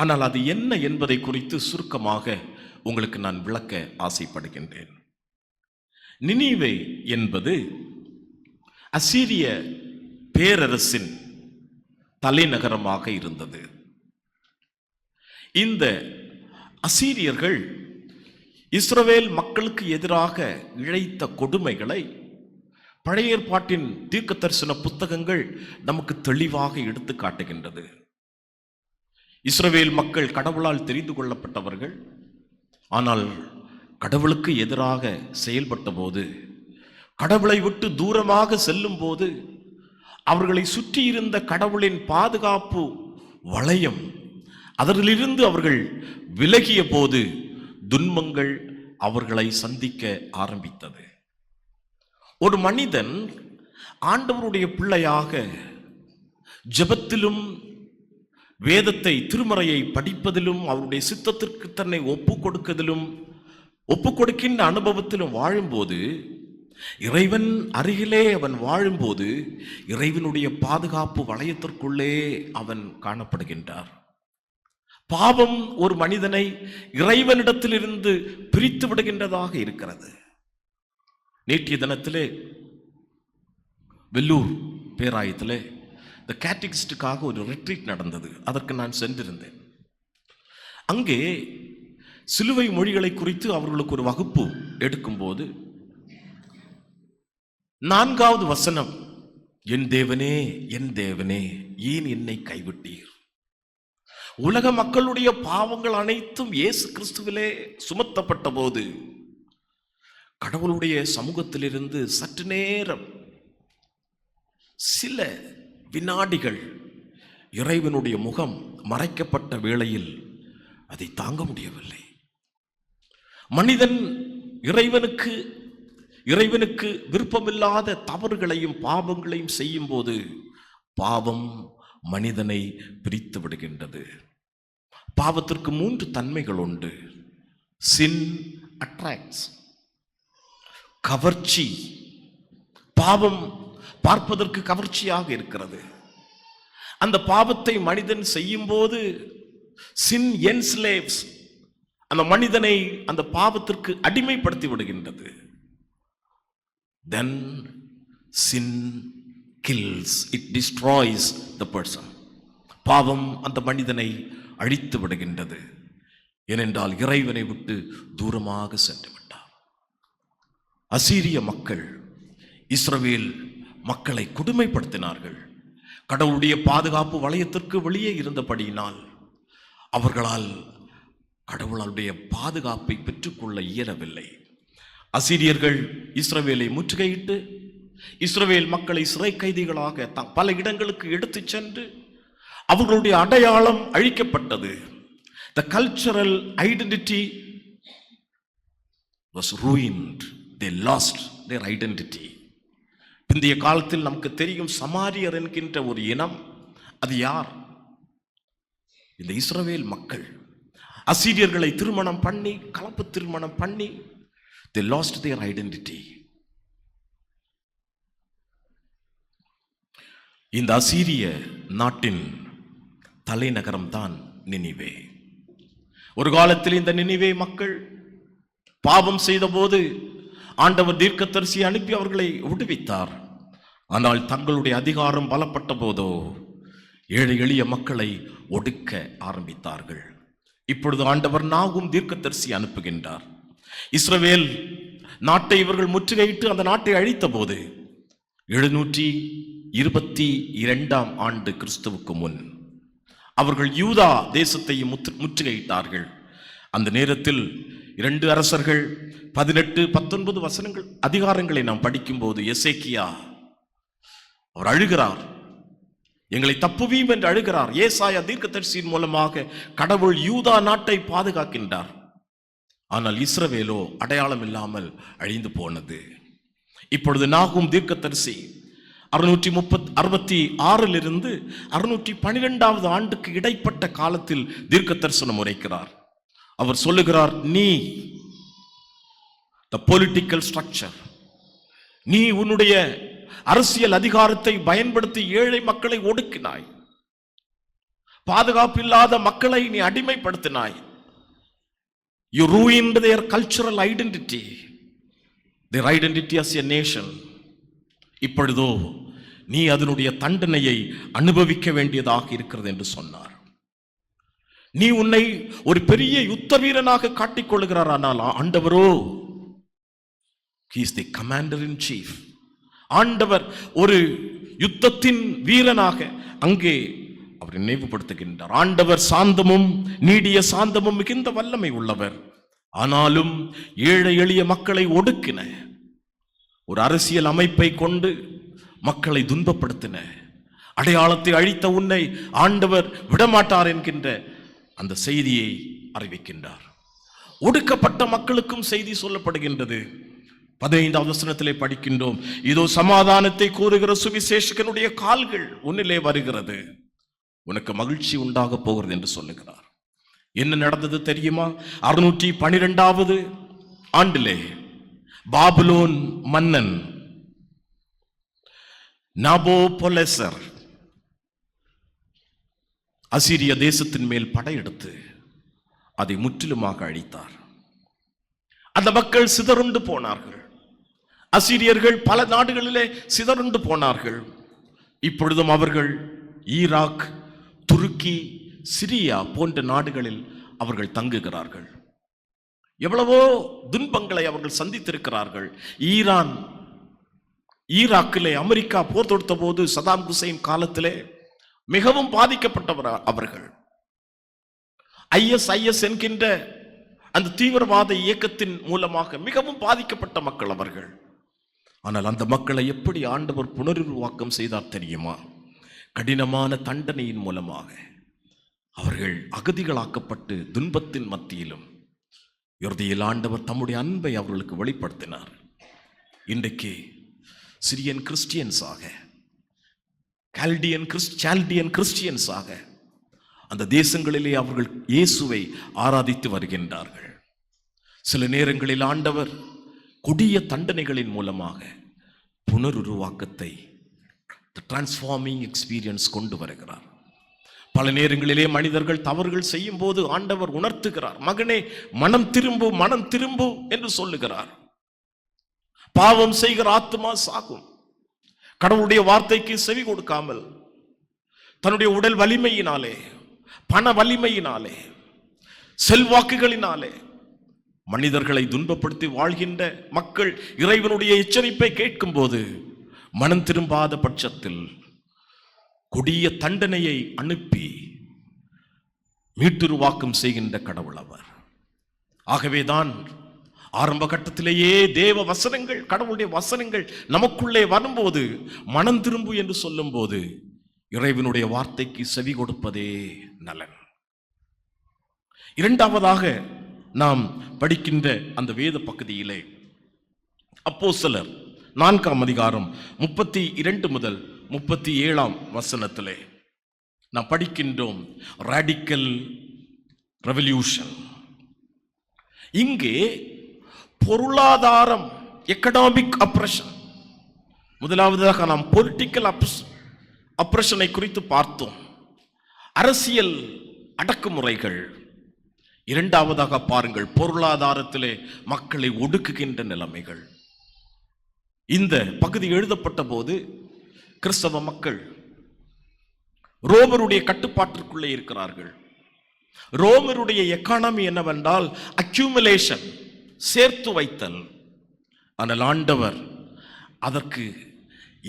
ஆனால் அது என்ன என்பதை குறித்து சுருக்கமாக உங்களுக்கு நான் விளக்க ஆசைப்படுகின்றேன். நினிவே என்பது அசீரிய பேரரசின் தலைநகரமாக இருந்தது. இந்த அசீரியர்கள் இஸ்ரவேல் மக்களுக்கு எதிராக இழைத்த கொடுமைகளை பழைய ஏற்பாட்டின் தீர்க்க தரிசன புத்தகங்கள் நமக்கு தெளிவாக எடுத்து காட்டுகின்றது. இஸ்ரவேல் மக்கள் கடவுளால் தெரிந்து கொள்ளப்பட்டவர்கள். ஆனால் கடவுளுக்கு எதிராக செயல்பட்ட போது, கடவுளை விட்டு தூரமாக செல்லும் போது, அவர்களை சுற்றியிருந்த கடவுளின் பாதுகாப்பு வளையம் அதிலிருந்து அவர்கள் விலகிய போது துன்பங்கள் அவர்களை சந்திக்க ஆரம்பித்தது. ஒரு மனிதன் ஆண்டவருடைய பிள்ளையாக ஜெபத்திலும் வேதத்தை திருமறையை படிப்பதிலும் அவருடைய சித்தத்திற்கு தன்னை ஒப்பு கொடுக்கின்ற அனுபவத்திலும் வாழும்போது, இறைவன் அருகிலே அவன் வாழும்போது இறைவனுடைய பாதுகாப்பு வளையத்திற்குள்ளே அவன் காணப்படுகின்றார். பாவம் ஒரு மனிதனை இறைவனிடத்திலிருந்து பிரித்து விடுகின்றதாக இருக்கிறது. நேற்றைய தினத்திலே வெள்ளூர் பேராயத்திலே இந்த கேட்டகிஸ்டுக்காக ஒரு ரிட்ரீட் நடந்தது. அதற்கு நான் சென்றிருந்தேன். அங்கே சிலுவை மொழிகளை குறித்து அவர்களுக்கு ஒரு வகுப்பு எடுக்கும்போது 4வது வசனம், என் தேவனே என் தேவனே ஏன் என்னை கைவிட்டீர். உலக மக்களுடைய பாவங்கள் அனைத்தும் இயேசு கிறிஸ்துவிலே சுமத்தப்பட்ட போது கடவுளுடைய சமூகத்திலிருந்து சற்று நேரம், சில வினாடிகள் இறைவனுடைய முகம் மறைக்கப்பட்ட வேளையில் அதை தாங்க முடியவில்லை. மனிதன் இறைவனுக்கு விருப்பமில்லாத தவறுகளையும் பாவங்களையும் செய்யும் போது பாவம் மனிதனை பிரித்து விடுகின்றது. பாவத்திற்கு 3 தன்மைகள் உண்டு. சின் அட்ராக்ட்ஸ், கவர்ச்சி. பாவம் பார்ப்பதற்கு கவர்ச்சியாக இருக்கிறது. அந்த பாவத்தை மனிதன் செய்யும் போது சின் என்ஸ்லேவ்ஸ், அந்த மனிதனை அந்த பாவத்திற்கு அடிமைப்படுத்தி விடுகின்றது. தென் சின் kills, it destroys the person. பாவம் அந்த மனிதனை அழித்து விடுகின்றது. ஏனென்றால் இறைவனை விட்டு தூரமாக சென்று விட்டார். அசீரிய மக்கள் இஸ்ரவேல் மக்களை கொடுமைப்படுத்தினார்கள். கடவுளுடைய பாதுகாப்பு வளையத்திற்கு வெளியே இருந்தபடியினால் அவர்களால் கடவுளுடைய பாதுகாப்பை பெற்றுக்கொள்ள இயலவில்லை. அசீரியர்கள் இஸ்ரவேலை முற்றுகையிட்டு இஸ்ரவேல் மக்களை சிறை கைதிகளாக பல இடங்களுக்கு எடுத்துச் சென்று அவர்களுடைய அடையாளம் அழிக்கப்பட்டது. The cultural identity was ruined. They lost their identity. பிந்தைய காலத்தில் நமக்கு தெரியும், சமாரியர் என்கின்ற ஒரு இனம். அது யார்? இந்த இஸ்ரவேல் மக்கள் அசீரியர்களை திருமணம் பண்ணி, கலப்பு திருமணம் பண்ணி, they lost their identity. இந்த அசீரிய நாட்டின் தலைநகரம் தான் நினிவே. ஒரு காலத்தில் இந்த நினிவே மக்கள் பாவம் செய்த போது ஆண்டவர் தீர்க்கதரிசியை அனுப்பி அவர்களை விடுவித்தார். ஆனால் தங்களுடைய அதிகாரம் பலப்பட்ட போதோ ஏழை எளிய மக்களை ஒடுக்க ஆரம்பித்தார்கள். இப்பொழுது ஆண்டவர் நாகும் தீர்க்கதரிசி அனுப்புகின்றார். இஸ்ரவேல் நாட்டை இவர்கள் முற்றுகையிட்டு அந்த நாட்டை அழித்த போது 722ஆம் ஆண்டு கிறிஸ்துவுக்கு முன் அவர்கள் யூதா தேசத்தையும் முற்றுகையிட்டார்கள். அந்த நேரத்தில் 2 அரசர்கள் 18-19 வசனங்கள் அதிகாரங்களை நாம் படிக்கும்போது எசேக்கியா அவர் அழுகிறார், எங்களை தப்புவீம் என்று அழுகிறார். ஏசாயா தீர்க்கதரிசியின் மூலமாக கடவுள் யூதா நாட்டை பாதுகாக்கின்றார். ஆனால் இஸ்ரவேலோ அடையாளம் இல்லாமல் அழிந்து போனது. இப்பொழுது நாகும் தீர்க்கதரிசி 666 612 ஆண்டுக்கு இடைப்பட்ட காலத்தில் தீர்க்க தரிசனம் உரைக்கிறார். அவர் சொல்லுகிறார், நீ the political structure, நீ உன்னுடைய அரசியல் அதிகாரத்தை பயன்படுத்தி ஏழை மக்களை ஒடுக்கினாய். பாதுகாப்பில்லாத மக்களை நீ அடிமைப்படுத்தினாய். You ruined their cultural identity, their identity as a nation. இப்பொழுதோ நீ அதனுடைய தண்டனையை அனுபவிக்க வேண்டியதாக இருக்கிறது என்று சொன்னார். நீ உன்னை ஒரு பெரிய யுத்த வீரனாக காட்டிக்கொள்கிறார். ஆனால் ஆண்டவரோ, he is the commander in chief. ஆண்டவர் ஒரு யுத்தத்தின் வீரனாக அங்கே அவர் நினைவுபடுத்துகின்றார். ஆண்டவர் சாந்தமும் நீடிய சாந்தமும் மிகுந்த வல்லமை உள்ளவர். ஆனாலும் ஏழை எளிய மக்களை ஒடுக்கின ஒரு அரசியல் அமைப்பை கொண்டு மக்களை துன்பப்படுத்தின அடையாளத்தை அழித்த உன்னை ஆண்டவர் விடமாட்டார் என்கின்ற அந்த செய்தியை அறிவிக்கின்றார். ஒடுக்கப்பட்ட மக்களுக்கும் செய்தி சொல்லப்படுகின்றது. 15வது வசனத்திலே படிக்கின்றோம், இதோ சமாதானத்தை கூறுகிற சுவிசேஷகனுடைய கால்கள் உன்னிலே வருகிறது, உனக்கு மகிழ்ச்சி உண்டாக போகிறது என்று சொல்லுகிறார். என்ன நடந்தது தெரியுமா? 612வது ஆண்டிலே பாபிலோன் மன்னன் நாபோபொலெசர் அசீரிய தேசத்தின் மேல் படையெடுத்து அதை முற்றிலுமாக அழித்தார். அந்த மக்கள் சிதறுண்டு போனார்கள். அசீரியர்கள் பல நாடுகளிலே சிதறுண்டு போனார்கள். இப்பொழுதும் அவர்கள் ஈராக், துருக்கி, சிரியா போன்ற நாடுகளில் அவர்கள் தங்குகிறார்கள். எவ்வளவோ துன்பங்களை அவர்கள் சந்தித்திருக்கிறார்கள். ஈராக்கிலே அமெரிக்கா போர் தொடுத்த போது சதாம் ஹுசைன் காலத்திலே மிகவும் பாதிக்கப்பட்டவர் அவர்கள். ஐஎஸ் என்கின்ற அந்த தீவிரவாத இயக்கத்தின் மூலமாக மிகவும் பாதிக்கப்பட்ட மக்கள் அவர்கள். ஆனால் அந்த மக்களை எப்படி ஆண்டவர் புனருருவாக்கம் செய்தார் தெரியுமா? கடினமான தண்டனையின் மூலமாக அவர்கள் அகதிகளாக்கப்பட்டு துன்பத்தின் மத்தியிலும் இறுதியில் ஆண்டவர் தம்முடைய அன்பை அவர்களுக்கு வெளிப்படுத்தினார். இன்றைக்கு சிரியன் கிறிஸ்டியன்ஸாக, சால்டியன் கிறிஸ்டியன்ஸாக அந்த தேசங்களிலே அவர்கள் இயேசுவை ஆராதித்து வருகின்றார்கள். சில நேரங்களில் ஆண்டவர் கொடிய தண்டனைகளின் மூலமாக புனருருவாக்கத்தை, டிரான்ஸ்ஃபார்மிங் எக்ஸ்பீரியன்ஸ் கொண்டு வருகிறார். பல நேரங்களிலே மனிதர்கள் தவறுகள் செய்யும் போது ஆண்டவர் உணர்த்துகிறார், மகனே மனம் திரும்பு, மனம் திரும்பு என்று சொல்லுகிறார். பாவம் செய்கிற ஆத்மா சாகும். கடவுளுடைய வார்த்தைக்கு செவி கொடுக்காமல் தன்னுடைய உடல் வலிமையினாலே, பண வலிமையினாலே, செல்வாக்குகளினாலே மனிதர்களை துன்பப்படுத்தி வாழ்கின்ற மக்கள் இறைவனுடைய எச்சரிப்பை கேட்கும் போது மனம் திரும்பாத பட்சத்தில் கொடிய தண்டனையை அனுப்பி மீட்டுருவாக்கம் செய்கின்ற கடவுள் அவர். ஆகவேதான் ஆரம்ப கட்டத்திலேயே தேவ வசனங்கள், கடவுளுடைய வசனங்கள் நமக்குள்ளே வரும்போது மனம் திரும்பு என்று சொல்லும் போது இறைவனுடைய வார்த்தைக்கு செவி கொடுப்பதே நலன். இரண்டாவதாக நாம் படிக்கின்ற அந்த வேத பகுதியிலே அப்போஸ்தலர் 4ஆம் அதிகாரம் 32 முதல் 37ஆம் வசனத்திலே நாம் படிக்கின்றோம் ராடிக்கல் ரெவல்யூஷன். இங்கே பொருளாதாரம், எக்கனாமிக் அப்ரஷன், முதலாவதாக நாம் பொலிட்டிக்கல் அப்ரஷனை குறித்து பார்த்தோம். அரசியல் அடக்குமுறைகள். இரண்டாவதாக பாருங்கள், பொருளாதாரத்திலே மக்களை ஒடுக்குகின்ற நிலைமைகள். இந்த பகுதி எழுதப்பட்ட போது கிறிஸ்தவ மக்கள் ரோமருடைய கட்டுப்பாட்டிற்குள்ளே இருக்கிறார்கள். ரோமருடைய எக்கானமி என்னவென்றால் அக்யூமுலேஷன், சேர்த்து வைத்தல். ஆனால் ஆண்டவர் அதற்கு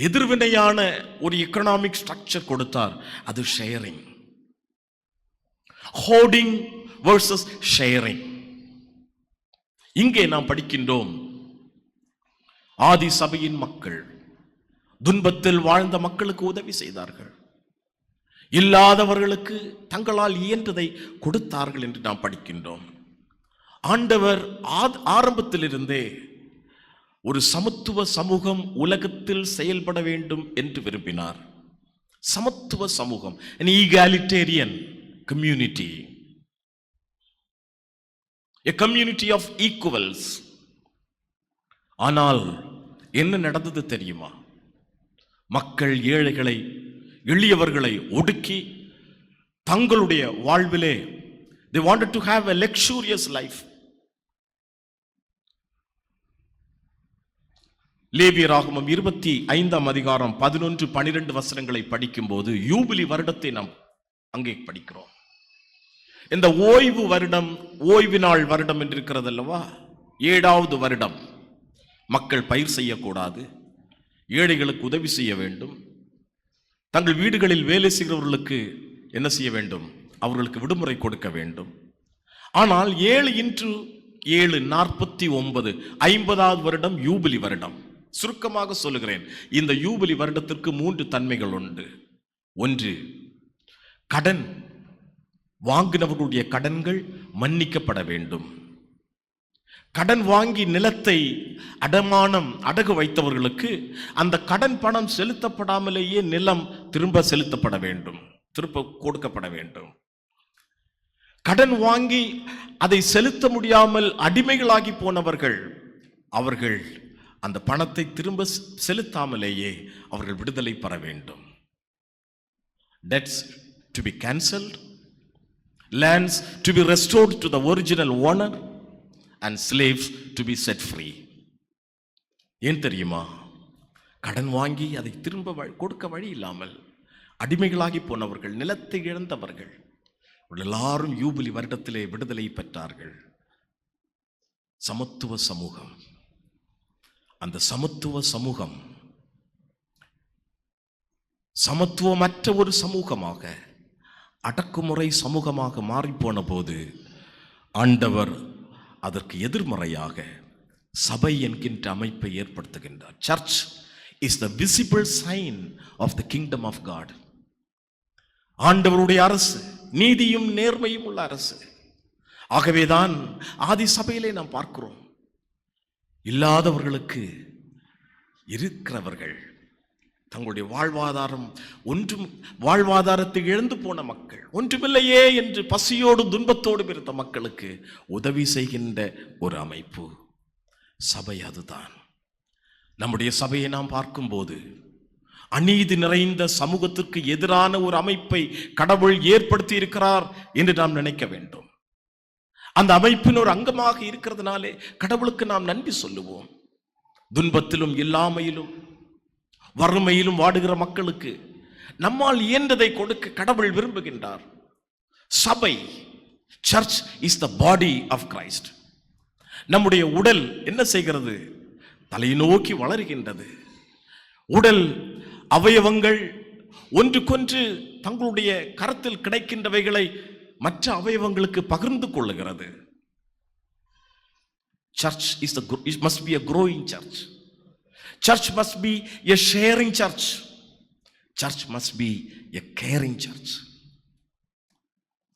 எதிர்வினையான ஒரு எக்கனாமிக் ஸ்ட்ரக்சர் கொடுத்தார். அது ஷேரிங், ஹோர்டிங் வெர்சஸ் ஷேரிங். இங்கே நாம் படிக்கின்றோம், ஆதி சபையின் மக்கள் துன்பத்தில் வாழ்ந்த மக்களுக்கு உதவி செய்தார்கள், இல்லாதவர்களுக்கு தங்களால் இயன்றதை கொடுத்தார்கள் என்று நாம் படிக்கின்றோம். ஆண்டவர் ஆரம்பத்திலிருந்தே ஒரு சமத்துவ சமூகம் உலகத்தில் செயல்பட வேண்டும் என்று விரும்பினார். சமத்துவ சமூகம், an egalitarian community, a community of equals. ஆனால் என்ன நடந்தது தெரியுமா? மக்கள் ஏழைகளை, எளியவர்களை ஒடுக்கி தங்களுடைய வாழ்விலே they wanted to have a luxurious life. லேவியராகமம் 25ஆம் அதிகாரம் 11-12 வசனங்களை படிக்கும்போது யூபிலி வருடத்தை நாம் அங்கே படிக்கிறோம். இந்த ஓய்வு வருடம், ஓய்வு நாள் வருடம் என்று இருக்கிறது அல்லவா, 7வது வருடம். மக்கள் பயிர் செய்யக்கூடாது, ஏழைகளுக்கு உதவி செய்ய வேண்டும், தங்கள் வீடுகளில் வேலை செய்கிறவர்களுக்கு என்ன செய்ய வேண்டும், அவர்களுக்கு விடுமுறை கொடுக்க வேண்டும். ஆனால் 7x7 49, 50வது வருடம் யூபிலி வருடம். சுருக்கமாக சொல்லுகிறேன், இந்த யூபிலி வருடத்திற்கு 3 தன்மைகள் உண்டு. ஒன்று, கடன் வாங்கினவர்களுடைய கடன்கள் மன்னிக்கப்பட வேண்டும். கடன் வாங்கி நிலத்தை அடகு வைத்தவர்களுக்கு அந்த கடன் பணம் செலுத்தப்படாமலேயே நிலம் திரும்ப செலுத்தப்பட வேண்டும், திரும்ப கொடுக்கப்பட வேண்டும். கடன் வாங்கி அதை செலுத்த முடியாமல் அடிமைகளாகி போனவர்கள், அவர்கள் அந்த பணத்தை திரும்ப செலுத்தாமலேயே அவர்கள் விடுதலை பெற வேண்டும். Debts to be cancelled, lands to be restored to the original owner, and slaves to be set free. ஏன் தெரியுமா? கடன் வாங்கி அதை திரும்ப கொடுக்க வழி இல்லாமல் அடிமைகளாகி போனவர்கள், நிலத்தை இழந்தவர்கள் எல்லாரும் யூபிலி வருடத்திலே விடுதலை பெற்றார்கள். சமத்துவ சமூகம், அந்த சமத்துவ சமூகம் சமத்துவமற்ற ஒரு சமூகமாக, அடக்குமுறை சமூகமாக மாறிப்போன போது ஆண்டவர் அதற்கு எதிர்மறையாக சபை என்கின்ற அமைப்பை ஏற்படுத்துகின்றார். Church is the visible sign of the kingdom of God. ஆண்டவருடைய அரசு நீதியும் நேர்மையும் உள்ள அரசு. ஆகவேதான் ஆதி சபையிலே நாம் பார்க்கிறோம், இல்லாதவர்களுக்கு இருக்கிறவர்கள், தங்களுடைய வாழ்வாதாரத்தை இழந்து போன மக்கள், ஒன்றுமில்லையே என்று பசியோடு துன்பத்தோடு இருந்த மக்களுக்கு உதவி செய்கின்ற ஒரு அமைப்பு சபை. அதுதான் நம்முடைய சபையை நாம் பார்க்கும்போது அநீதி நிறைந்த சமூகத்திற்கு எதிரான ஒரு அமைப்பை கடவுள் ஏற்படுத்தி இருக்கிறார் என்று நாம் நினைக்க வேண்டும். அந்த அமைப்பின் ஒரு அங்கமாக இருக்கிறதுனாலே கடவுளுக்கு நாம் நன்றி சொல்லுவோம். துன்பத்திலும் இல்லாமையிலும் வறுமையிலும் வாடுகிற மக்களுக்கு நம்மால் இயன்றதை கொடுக்க கடவுள் விரும்புகின்றார். சபை, church is the body of Christ. நம்முடைய உடல் என்ன செய்கிறது? தலை நோக்கி வளர்கின்றது. உடல் அவயவங்கள் ஒன்றுக்கொன்று தங்களுடைய கரத்தில் கிடைக்கின்றவைகளை மற்ற அவயவங்களுக்கு பகிர்ந்து கொள்ளுகிறது. Church must be a growing church. Church must be a sharing church. Church must be a caring church.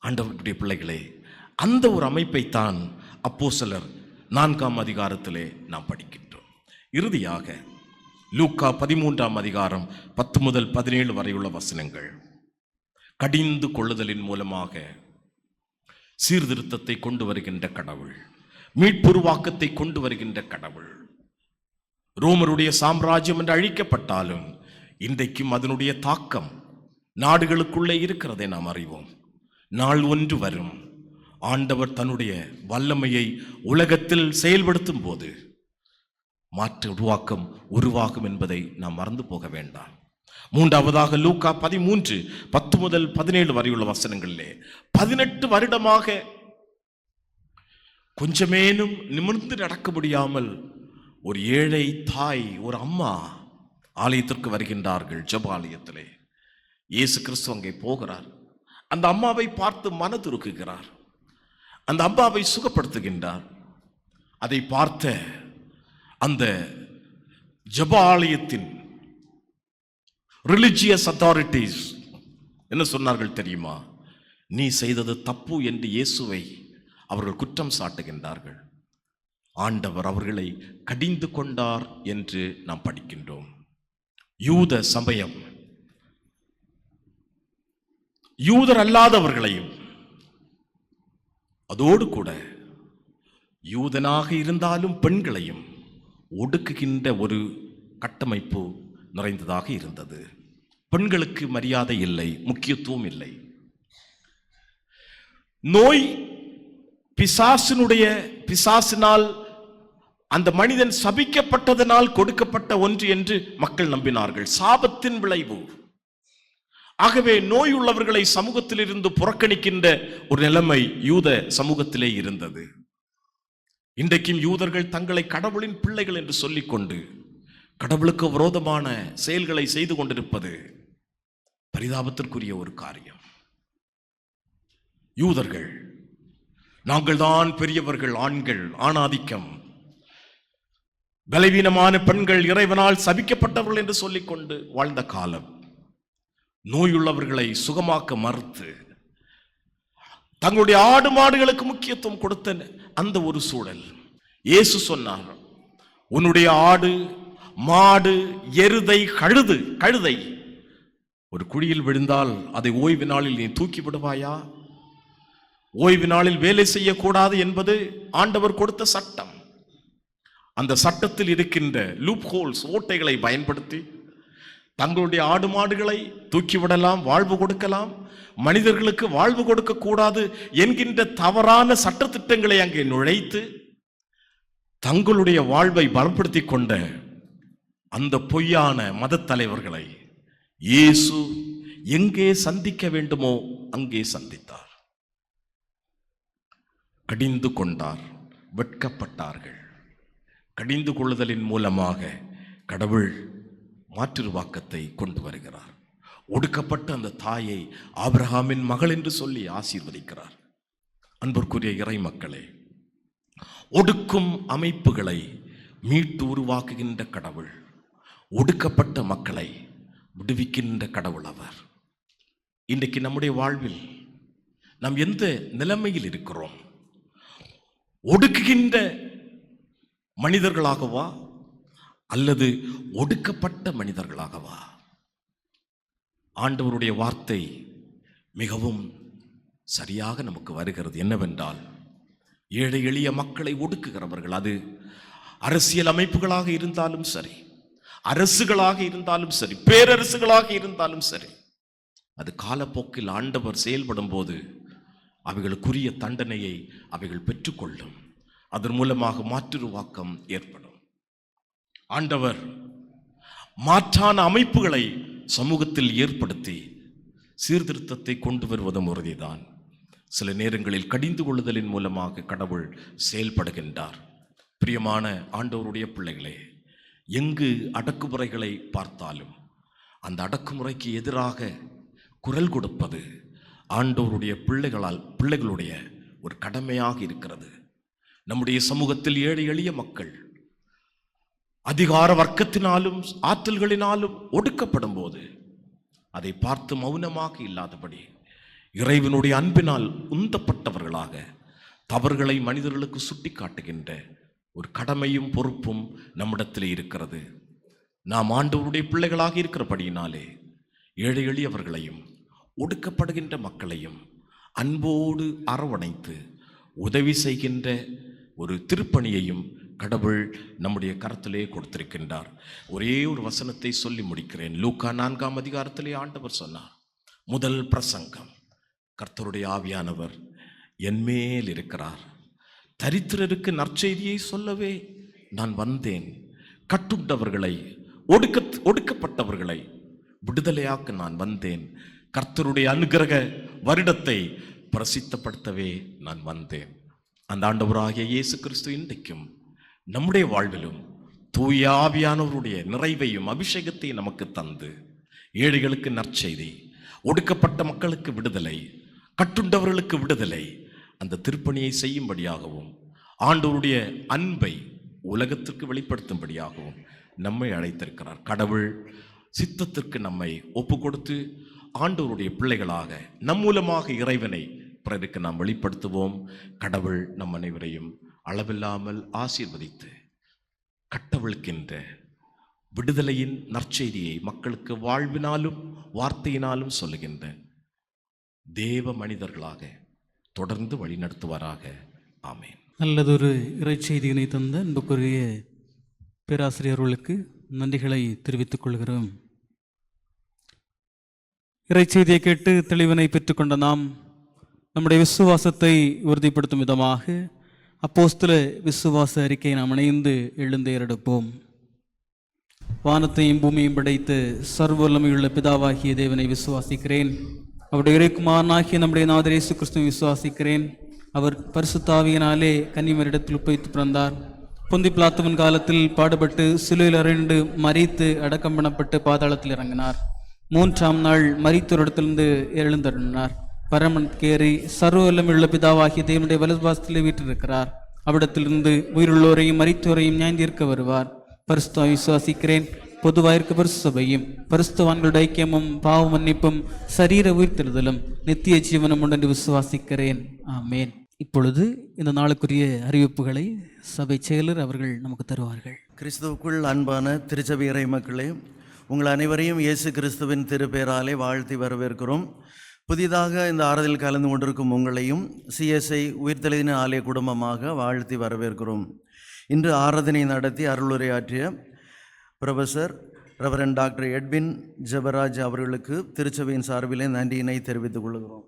ஆண்டவருடைய பிள்ளைகளே, அந்த ஒரு அமைப்பை தான் அப்போஸ்தலர் 4ஆம் அதிகாரத்திலே நாம் படிக்கின்றோம். இறுதியாக லூக்கா 13ஆம் அதிகாரம் 10 முதல் 17 வரையுள்ள வசனங்கள். கடிந்து கொள்ளுதலின் மூலமாக சீர்திருத்தத்தை கொண்டு வருகின்ற கடவுள், மீட்புருவாக்கத்தை கொண்டு வருகின்ற கடவுள். ரோமருடைய சாம்ராஜ்யம் என்று அழிக்கப்பட்டாலும் இன்றைக்கும் அதனுடைய தாக்கம் நாடுகளுக்குள்ளே இருக்கிறதை நாம் அறிவோம். நாள் ஒன்று வரும், ஆண்டவர் தன்னுடைய வல்லமையை உலகத்தில் செயல்படுத்தும் போது மாற்று உருவாகும் என்பதை நாம் மறந்து போக வேண்டாம். மூன்றாவதாக லூக்கா 13 10 முதல் 17 வரையுள்ள வசனங்களிலே 18 வருடமாக கொஞ்சமேனும் நிமிர்ந்து நடக்க முடியாமல் ஒரு ஏழை தாய், ஒரு அம்மா ஆலயத்திற்கு வருகின்றார்கள். ஜெப ஆலயத்திலே இயேசு கிறிஸ்து அங்கே போகிறார். அந்த அம்மாவை பார்த்து மனதுருக்குகிறார். அந்த அம்மாவை சுகப்படுத்துகின்றார். அதை பார்த்த அந்த ஜெப ஆலயத்தின் ரிலிஜியஸ் அத்தாரிட்டிஸ் என்ன சொன்னார்கள் தெரியுமா? நீ செய்தது தப்பு என்று இயேசுவை அவர்கள் குற்றம் சாட்டுகின்றார்கள். ஆண்டவர் அவர்களை கடிந்து கொண்டார் என்று நாம் படிக்கின்றோம். யூத சமயம் யூதர் அல்லாதவர்களையும், அதோடு கூட யூதனாக இருந்தாலும் பெண்களையும் ஒடுக்குகின்ற ஒரு கட்டமைப்பு நிறைந்ததாக இருந்தது. பெண்களுக்கு மரியாதை இல்லை, முக்கியத்துவம் இல்லை. நோய் பிசாசினால் அந்த மனிதன் சபிக்கப்பட்டதனால் கொடுக்கப்பட்ட ஒன்று என்று மக்கள் நம்பினார்கள். சாபத்தின் விளைவு. ஆகவே நோய் உள்ளவர்களை சமூகத்தில் இருந்து புறக்கணிக்கின்ற ஒரு நிலைமை யூத சமூகத்திலே இருந்தது. இன்றைக்கும் யூதர்கள் தங்களை கடவுளின் பிள்ளைகள் என்று சொல்லிக்கொண்டு கடவுளுக்கு விரோதமான செயல்களை செய்து கொண்டிருப்பது பரிதாபத்திற்குரிய ஒரு காரியம். யூதர்கள் நாங்கள் தான் பெரியவர்கள், ஆண்கள், ஆணாதிக்கம், பலவீனமான பெண்கள் இறைவனால் சபிக்கப்பட்டவர்கள் என்று சொல்லிக்கொண்டு வாழ்ந்த காலம். நோயுள்ளவர்களை சுகமாக்க மறுத்து தங்களுடைய ஆடு மாடுகளுக்கு முக்கியத்துவம் கொடுத்த அந்த ஒரு சூழல். இயேசு சொன்னார், உன்னுடைய ஆடு மாடு எருதை கழுதை ஒரு குழியில் விழுந்தால் அதை ஓய்வு நாளில் நீ தூக்கி விடுவாயா? ஓய்வு நாளில் வேலை செய்யக்கூடாது என்பது ஆண்டவர் கொடுத்த சட்டம். அந்த சட்டத்தில் இருக்கின்ற லூப் ஹோல்ஸ், ஓட்டைகளை பயன்படுத்தி தங்களுடைய ஆடு மாடுகளை தூக்கிவிடலாம், வாழ்வு கொடுக்கலாம். மனிதர்களுக்கு வாழ்வு கொடுக்க கூடாது என்கின்ற தவறான சட்டத்திட்டங்களை அங்கே நுழைத்து தங்களுடைய வாழ்வை பலப்படுத்தி கொண்ட அந்த பொய்யான மத தலைவர்களை இயேசு எங்கே சந்திக்க வேண்டுமோ அங்கே சந்தித்தார். கடிந்து கொண்டார், வெட்கப்பட்டார்கள். கடிந்து கொள்ளுதலின் மூலமாக கடவுள் மாற்றுருவாக்கத்தை கொண்டு வருகிறார். ஒடுக்கப்பட்ட அந்த தாயை ஆபிரகாமின் மகள் என்று சொல்லி ஆசீர்வதிக்கிறார். அன்பிற்குரிய இறை மக்களே, ஒடுக்கும் அமைப்புகளை மீட்டு உருவாக்குகின்ற கடவுள், ஒடுக்கப்பட்ட மக்களை விடுவிக்கின்ற கடவுள் அவர். இன்றைக்கு நம்முடைய வாழ்வில் நாம் எந்த நிலைமையில் இருக்கிறோம்? ஒடுக்குகின்ற மனிதர்களாகவா அல்லது ஒடுக்கப்பட்ட மனிதர்களாகவா? ஆண்டவருடைய வார்த்தை மிகவும் சரியாக நமக்கு வருகிறது. என்னவென்றால், ஏழை எளிய மக்களை ஒடுக்குகிறவர்கள், அது அரசியல் அமைப்புகளாக இருந்தாலும் சரி, அரசுகளாக இருந்தாலும் சரி, பேரரசுகளாக இருந்தாலும் சரி, அது காலப்போக்கில் ஆண்டவர் செயல்படும் போது அவைகளுக்குரிய தண்டனையை அவைகள் பெற்றுக்கொள்ளும். அதன் மூலமாக மாற்றுருவாக்கம் ஏற்படும். ஆண்டவர் மாற்றான அமைப்புகளை சமூகத்தில் ஏற்படுத்தி சீர்திருத்தத்தை கொண்டு வருவதும் உறுதிதான். சில நேரங்களில் கடிந்து கொள்ளுதலின் மூலமாக கடவுள் செயல்படுகின்றார். பிரியமான ஆண்டவருடைய பிள்ளைகளே, எங்கு அடக்குமுறைகளை பார்த்தாலும் அந்த அடக்குமுறைக்கு எதிராக குரல் கொடுப்பது ஆண்டவருடைய பிள்ளைகளுடைய ஒரு கடமையாக இருக்கிறது. நம்முடைய சமூகத்தில் ஏழை எளிய மக்கள் அதிகார வர்க்கத்தினாலும் ஆற்றல்களினாலும் ஒடுக்கப்படும் போது அதை பார்த்து மௌனமாக இல்லாதபடி இறைவனுடைய அன்பினால் உந்தப்பட்டவர்களாக தவறுகளை மனிதர்களுக்கு சுட்டி காட்டுகின்ற ஒரு கடமையும் பொறுப்பும் நம்மிடத்தில் இருக்கிறது. நாம் ஆண்டவருடைய பிள்ளைகளாக இருக்கிறபடியினாலே ஏழை எளியவர்களையும் ஒடுக்கப்படுகின்ற மக்களையும் அன்போடு அரவணைத்து உதவி செய்கின்ற ஒரு திருப்பணியையும் கடவுள் நம்முடைய கரத்திலே கொடுத்திருக்கின்றார். ஒரே ஒரு வசனத்தை சொல்லி முடிக்கிறேன். லூக்கா 4ஆம் அதிகாரத்திலே ஆண்டவர் சொன்னார், முதல் பிரசங்கம், கர்த்தருடைய ஆவியானவர் என்மேல் இருக்கிறார், தரித்திரருக்கு நற்செய்தியை சொல்லவே நான் வந்தேன், கட்டுண்டவர்களை ஒடுக்கப்பட்டவர்களை விடுதலையாக்க நான் வந்தேன், கர்த்தருடைய அனுக்கிரக வருடத்தை பிரசித்தப்படுத்தவே நான் வந்தேன். அந்த ஆண்டவராகிய இயேசு கிறிஸ்து இன்றைக்கும் நம்முடைய வாழ்விலும் தூய ஆவியானவருடைய நிறைவையும் அபிஷேகத்தையும் நமக்கு தந்து ஏழைகளுக்கு நற்செய்தி, ஒடுக்கப்பட்ட மக்களுக்கு விடுதலை, கட்டுண்டவர்களுக்கு விடுதலை, அந்த திருப்பணியை செய்யும்படியாகவும் ஆண்டவருடைய அன்பை உலகத்திற்கு வெளிப்படுத்தும்படியாகவும் நம்மை அழைத்திருக்கிறார். கடவுள் சித்தத்திற்கு நம்மை ஒப்பு கொடுத்து ஆண்டவருடைய பிள்ளைகளாக நம் மூலமாக இறைவனை பிறருக்கு நாம் வெளிப்படுத்துவோம். கடவுள் நம் அனைவரையும் அளவில்லாமல் ஆசீர்வதித்து கட்டவிழ்க்கின்ற விடுதலையின் நற்செய்தியை மக்களுக்கு வாழ்வினாலும் வார்த்தையினாலும் சொல்லுகின்ற தேவ மனிதர்களாக தொடர்ந்து வழிநடத்துவாராக. ஆமேன். நல்லதொரு இறைச்செய்தியினை தந்த அன்புக்குரிய பேராசிரியர்களுக்கு நன்றிகளை தெரிவித்துக் கொள்கிறோம். இறைச்செய்தியை கேட்டு தெளிவினை பெற்றுக்கொண்ட நாம் நம்முடைய விசுவாசத்தை உறுதிப்படுத்தும் விதமாக அப்போஸ்தல விசுவாச அறிக்கையை நாம் இணைந்து எழுந்து ஏறெடுப்போம். வானத்தையும் பூமியையும் படைத்து சர்வ வல்லமையுள்ள பிதாவாகிய தேவனை விசுவாசிக்கிறேன். அவருடைய இறைக்குமாரனாகிய நம்முடைய நாதர் இயேசு கிறிஸ்துவை விசுவாசிக்கிறேன். அவர் பரிசுத்த ஆவியினாலே கன்னிமரிடத்தில் உட்பவித்து பிறந்தார். பொந்தி பிலாத்துவின் காலத்தில் பாடுபட்டு சிலுவையில் அறைந்து மரித்து அடக்கம் பண்ணப்பட்டு பாதாளத்தில் இறங்கினார். 3ஆம் நாள் மரித்தோரிடத்திலிருந்து எழுந்தருளினார். பரமனுக்கேறி சர்வ வல்லமையுள்ள பிதாவாகிய தேவனுடைய வலதுபாசத்திலே வீற்றிருக்கிறார். அவ்விடத்திலிருந்து உயிருள்ளோரையும் மரித்தோரையும் நியாயந்தீர்க்க வருவார். பரிசுத்த விசுவாசிக்கிறேன். பொதுவாயிருக்க பரிசுத்த சபையும் பரிசுத்தவான்களுடைய ஐக்கியமும் பாவ மன்னிப்பும் சரீர உயிர்த்தெழுதலும் நித்திய ஜீவனும் உண்டு விசுவாசிக்கிறேன். ஆமேன். இப்பொழுது இந்த நாளுக்குரிய அறிவிப்புகளை சபை செயலர் அவர்கள் நமக்கு தருவார்கள். கிறிஸ்துவுக்குள் அன்பான திருச்சபை இறை மக்களே, உங்கள் அனைவரையும் இயேசு கிறிஸ்துவின் திருப்பெயராலே வாழ்த்தி வரவேற்கிறோம். புதிதாக இந்த ஆராதனையில் கலந்து கொண்டிருக்கும் உங்களையும் சிஎஸ்ஐ உயிர்த்தெழுதின ஆலய குடும்பமாக வாழ்த்தி வரவேற்கிறோம். இன்று ஆராதனை நடத்தி அருளுரையாற்றிய professor reverend doctor Edwin Jebaraj அவர்களுக்கு திருச்சபையின் சார்பிலே நன்றியினை தெரிவித்துக் கொள்கிறோம்.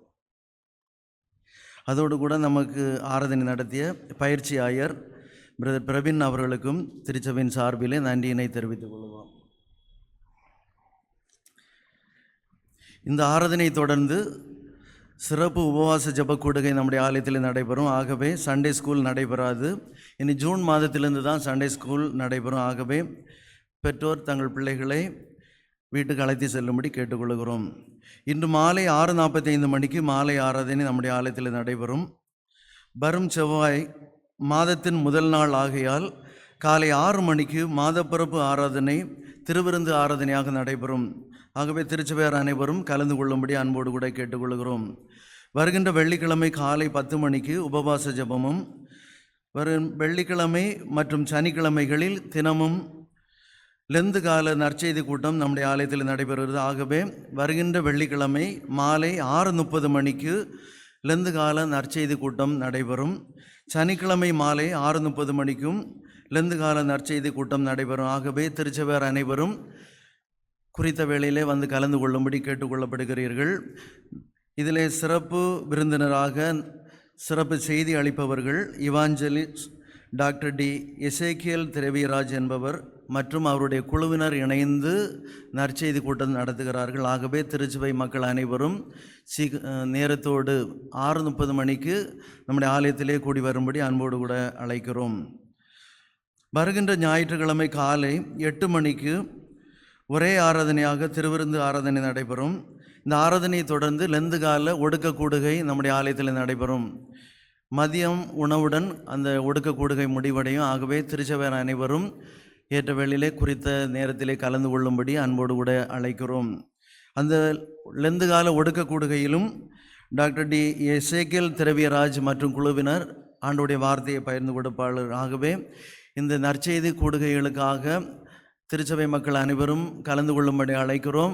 அதோடு கூட நமக்கு ஆராதனை நடத்திய பயிற்சி ஆயர் பிரதர் பிரவீன் அவர்களுக்கும் திருச்சபையின் சார்பிலே நன்றியினை தெரிவித்துக் கொள்கிறோம். இந்த ஆராதனை தொடர்ந்து சிறப்பு உபவாச ஜப கூடுகை நம்முடைய ஆலயத்தில் நடைபெறும். ஆகவே சண்டே ஸ்கூல் நடைபெறாது. இனி ஜூன் மாதத்திலிருந்து தான் சண்டே ஸ்கூல் நடைபெறும். ஆகவே பெற்றோர் தங்கள் பிள்ளைகளை வீட்டுக்கு அழைத்து செல்லும்படி கேட்டுக்கொள்கிறோம். இன்று மாலை 6:45 மணிக்கு மாலை ஆராதனை நம்முடைய ஆலயத்தில் நடைபெறும். வரும் செவ்வாய் மாதத்தின் முதல் நாள் ஆகையால் காலை 6 மணிக்கு மாதப்பிறப்பு ஆராதனை திருவிருந்து ஆராதனையாக நடைபெறும். ஆகவே திருச்சபையார் அனைவரும் கலந்து கொள்ளும்படி அன்போடு கூட கேட்டுக்கொள்கிறோம். வருகின்ற வெள்ளிக்கிழமை காலை 10 மணிக்கு உபவாச ஜபமும், வரும் வெள்ளிக்கிழமை மற்றும் சனிக்கிழமைகளில் தினமும் லெந்து கால நற்செய்தி கூட்டம் நம்முடைய ஆலயத்தில் நடைபெறுகிறது. ஆகவே வருகின்ற வெள்ளிக்கிழமை மாலை 6:30 மணிக்கு லெந்து கால நற்செய்தி கூட்டம் நடைபெறும். சனிக்கிழமை மாலை 6:30 மணிக்கும் லெந்து கால நற்செய்தி கூட்டம் நடைபெறும். ஆகவே திருச்சபையார் அனைவரும் குறித்த வேளையிலே வந்து கலந்து கொள்ளும்படி கேட்டுக்கொள்ளப்படுகிறீர்கள். இதிலே சிறப்பு விருந்தினராக சிறப்பு செய்தி அளிப்பவர்கள் evangelist doctor D Ezekiel Thiraviyaraj என்பவர் மற்றும் அவருடைய குழுவினர் இணைந்து நற்செய்தி கூட்டம் நடத்துகிறார்கள். ஆகவே திருச்சபை மக்கள் அனைவரும் நேரத்தோடு 6:30 மணிக்கு நம்முடைய ஆலயத்திலே கூடி வரும்படி அன்போடு கூட அழைக்கிறோம். வருகின்ற ஞாயிற்றுக்கிழமை காலை 8 மணிக்கு ஒரே ஆராதனையாக திருவிருந்து ஆராதனை நடைபெறும். இந்த ஆராதனையை தொடர்ந்து லெந்து கால ஒடுக்க கூடுகை நம்முடைய ஆலயத்தில் நடைபெறும். மதியம் உணவுடன் அந்த ஒடுக்க கூடுகை முடிவடையும். ஆகவே திருச்சபையார் அனைவரும் ஏற்ற வேளையிலே குறித்த நேரத்திலே கலந்து கொள்ளும்படி அன்போடு கூட அழைக்கிறோம். அந்த லெந்து கால ஒடுக்க கூடுகையிலும் டாக்டர் டி எசேக்கியல் திரவியராஜ் மற்றும் குழுவினர் ஆண்டோடைய வார்த்தையை பகிர்ந்து கொடுப்பாளர். ஆகவே இந்த நற்செய்தி கூடுகைகளுக்காக திருச்சபை மக்கள் அனைவரும் கலந்து கொள்ளும்படி அழைக்கிறோம்.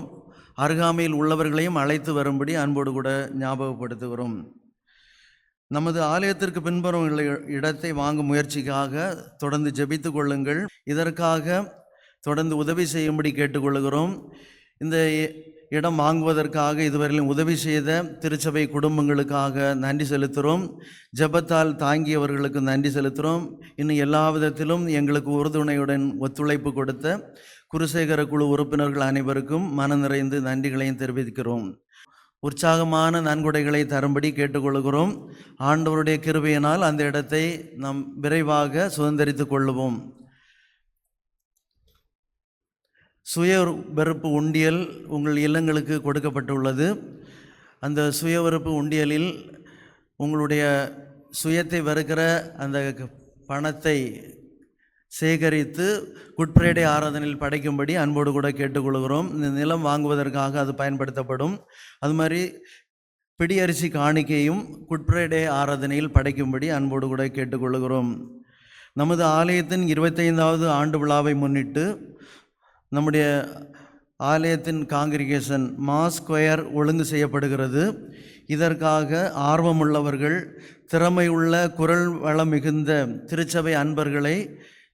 அருகாமையில் உள்ளவர்களையும் அழைத்து வரும்படி அன்போடு கூட ஞாபகப்படுத்துகிறோம். நமது ஆலயத்திற்கு பின்புறம் இடத்தை வாங்கும் முயற்சிக்காக தொடர்ந்து ஜெபித்து கொள்ளுங்கள். இதற்காக தொடர்ந்து உதவி செய்யும்படி கேட்டுக்கொள்கிறோம். இந்த இடம் வாங்குவதற்காக இதுவரையிலும் உதவி செய்த திருச்சபை குடும்பங்களுக்காக நன்றி செலுத்துகிறோம். ஜெபத்தால் தாங்கியவர்களுக்கு நன்றி செலுத்துகிறோம். இன்னும் எல்லா விதத்திலும் எங்களுக்கு உறுதுணையுடன் ஒத்துழைப்பு கொடுத்த குருசேகர குழு உறுப்பினர்கள் அனைவருக்கும் மன நிறைந்து நன்றிகளையும் தெரிவிக்கிறோம். உற்சாகமான நன்கொடைகளை தரும்படி கேட்டுக்கொள்கிறோம். ஆண்டவருடைய கிருபையினால் அந்த இடத்தை நாம் விரைவாக சுதந்திரித்து கொள்ளுவோம். சுய வெறுப்பு உண்டியல் உங்கள் இல்லங்களுக்கு கொடுக்கப்பட்டுள்ளது. அந்த சுய வெறுப்பு உண்டியலில் உங்களுடைய சுயத்தை வெறுக்கிற அந்த பணத்தை சேகரித்து குட்பிரைடே ஆராதனையில் படைக்கும்படி அன்போடு கூட கேட்டுக்கொள்கிறோம். இந்த நிலம் வாங்குவதற்காக அது பயன்படுத்தப்படும். அது மாதிரி பிடியரிசி காணிக்கையும் குட்பிரைடே ஆராதனையில் படைக்கும்படி அன்போடு கூட கேட்டுக்கொள்கிறோம். நமது ஆலயத்தின் 25வது ஆண்டு விழாவை முன்னிட்டு நம்முடைய ஆலயத்தின் காங்கிரிகேஷன் மாஸ் ஸ்கொயர் ஒழுங்கு செய்யப்படுகிறது. இதற்காக ஆர்வமுள்ளவர்கள், திறமையுள்ள குரல் வளம் மிகுந்த திருச்சபை அன்பர்களை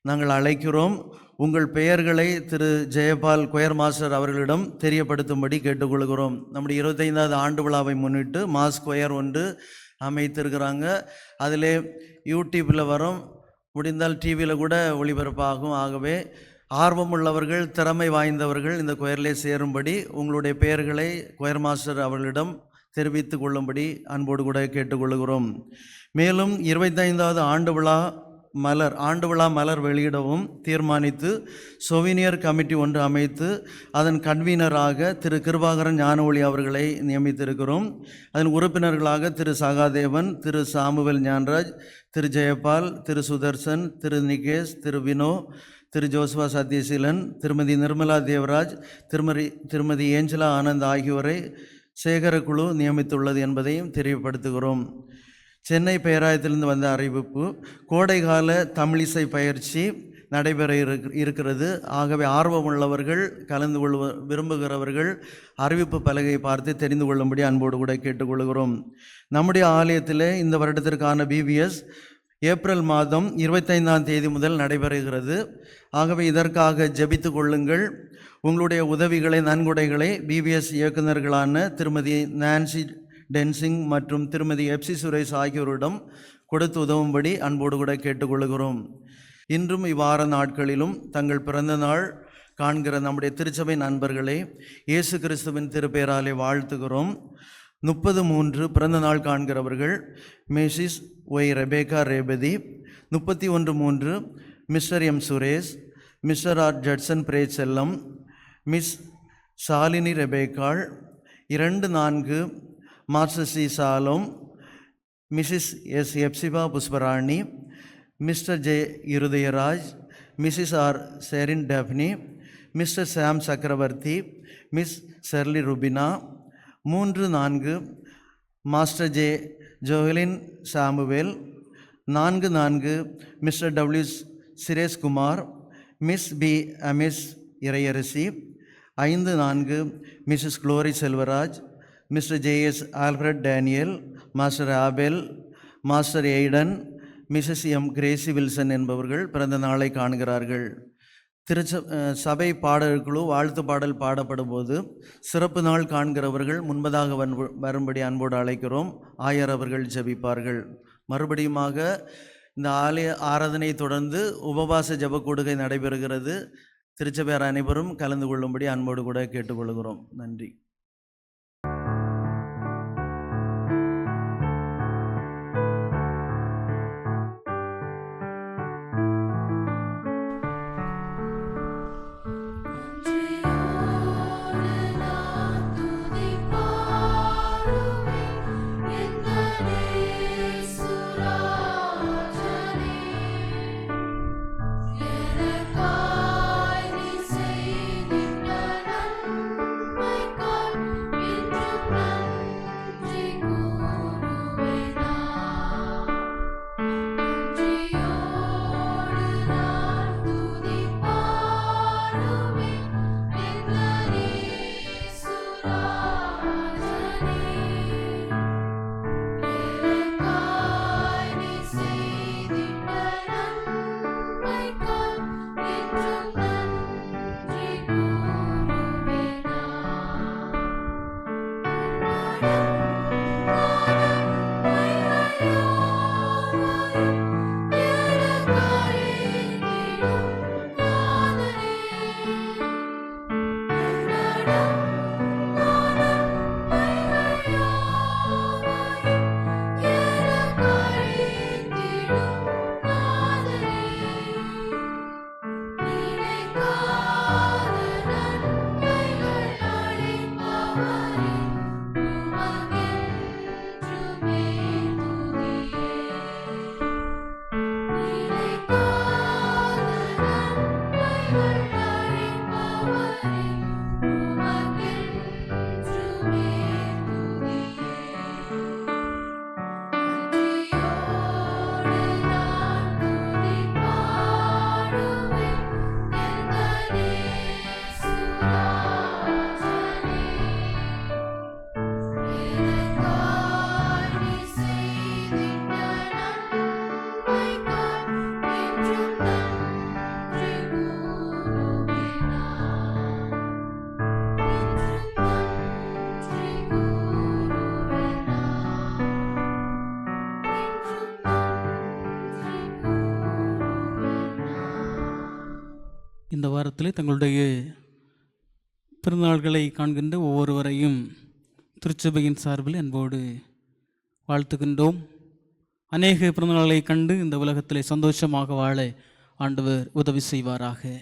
நாங்கள் அழைக்கிறோம். உங்கள் பெயர்களை திரு ஜெயபால் கொயர் மாஸ்டர் அவர்களிடம் தெரியப்படுத்தும்படி கேட்டுக்கொள்கிறோம். நம்முடைய 25வது ஆண்டு விழாவை முன்னிட்டு மாஸ் கொயர் ஒன்று அமைத்திருக்கிறாங்க. அதிலே யூடியூப்பில் வரும், முடிந்தால் டிவியில் கூட ஒளிபரப்பாகும். ஆகவே ஆர்வமுள்ளவர்கள், திறமை வாய்ந்தவர்கள் இந்த கொயரிலே சேரும்படி உங்களுடைய பெயர்களை கொயர் மாஸ்டர் அவர்களிடம் தெரிவித்து கொள்ளும்படி அன்போடு கூட கேட்டுக்கொள்கிறோம். மேலும் 25வது ஆண்டு விழா மலர் வெளியிடவும் தீர்மானித்து சொவினியர் கமிட்டி ஒன்று அமைத்து அதன் கன்வீனராக திரு கிருபாகரன் ஞானஒளி அவர்களை நியமித்திருக்கிறோம். அதன் உறுப்பினர்களாக திரு சகாதேவன், திரு சாமுவேல் ஞானராஜ், திரு ஜெயபால், திரு சுதர்சன், திரு நிகேஷ், திரு வினோ, திரு ஜோசுவா சத்யசீலன், திருமதி நிர்மலா தேவராஜ், திருமதி ஏஞ்சலா ஆனந்த் ஆகியோரை சேகரக்குழு நியமித்துள்ளது என்பதையும் தெரியப்படுத்துகிறோம். சென்னை பேராயத்திலிருந்து வந்த அறிவிப்பு, கோடைகால தமிழிசை பயிற்சி நடைபெற இருக்கிறது. ஆகவே ஆர்வமுள்ளவர்கள், கலந்து கொள்ள விரும்புகிறவர்கள் அறிவிப்பு பலகையை பார்த்து தெரிந்து கொள்ளும்படி அன்போடு கூட கேட்டுக்கொள்கிறோம். நம்முடைய ஆலயத்தில் இந்த வருடத்திற்கான பிபிஎஸ் ஏப்ரல் மாதம் 25ஆம் தேதி முதல் நடைபெறுகிறது. ஆகவே இதற்காக ஜெபித்து கொள்ளுங்கள். உங்களுடைய உதவிகளை, நன்கொடைகளை பிபிஎஸ் இயக்குநர்களான திருமதி நான்சி டென்சிங் மற்றும் திருமதி எப்சி சுரேஷ் ஆகியோரிடம் கொடுத்து உதவும்படி அன்போடு கூட கேட்டுக்கொள்கிறோம். இன்றும் இவ்வார நாட்களிலும் தங்கள் பிறந்த நாள் காண்கிற நம்முடைய திருச்சபை நண்பர்களை இயேசு கிறிஸ்துவின் திருப்பெயராலே வாழ்த்துகிறோம். 33 பிறந்த நாள் காண்கிறவர்கள் Mrs Y Rebecca Rebathi, 31 Mr M Suresh, Mr R Judson Prechellam, Miss Shalini Rebekkal, 24 master C Shalom, Mrs S Hephzibah Pushparani, Mr J Irudayaraj, Mrs R Sherin Daphne, Mr Sam Chakravarthy, Miss Shirley Rubina, 34 master J Johalin Samuel, 44 Mr W Sireshkumar, Miss P Amis Iraiyarasi, 54 Mrs Glory Selvaraj, Mr J S Alfred Daniel, master Abel, master Aidan, Mrs M Gracy Wilson என்பவர்கள் பிறந்த நாளை காண்கிறார்கள். சபை பாடல்குழு வாழ்த்து பாடல் பாடப்படும் போது சிறப்பு நாள் காண்கிறவர்கள் முன்பதாக வரும்படி அன்போடு அழைக்கிறோம். ஆயர் அவர்கள் ஜெபிப்பார்கள். மறுபடியுமாக இந்த ஆலய ஆராதனை தொடர்ந்து உபவாச ஜெபக்கூடுகை நடைபெறுகிறது. திருச்சபையார் அனைவரும் கலந்து கொள்ளும்படி அன்போடு கூட கேட்டுக்கொள்கிறோம். நன்றி. எனக்காய் நீ செய்திட்ட நன்மைக்காய் வாரத்திலே தங்களுடைய பிறந்தநாள்களை காண்கின்ற ஒவ்வொருவரையும் திருச்சபையின் சார்பில் அன்போடு வாழ்த்துகின்றோம். அநேக பிறந்தநாளை கண்டு இந்த உலகத்திலே சந்தோஷமாக வாழ ஆண்டவர் உதவி செய்வாராக.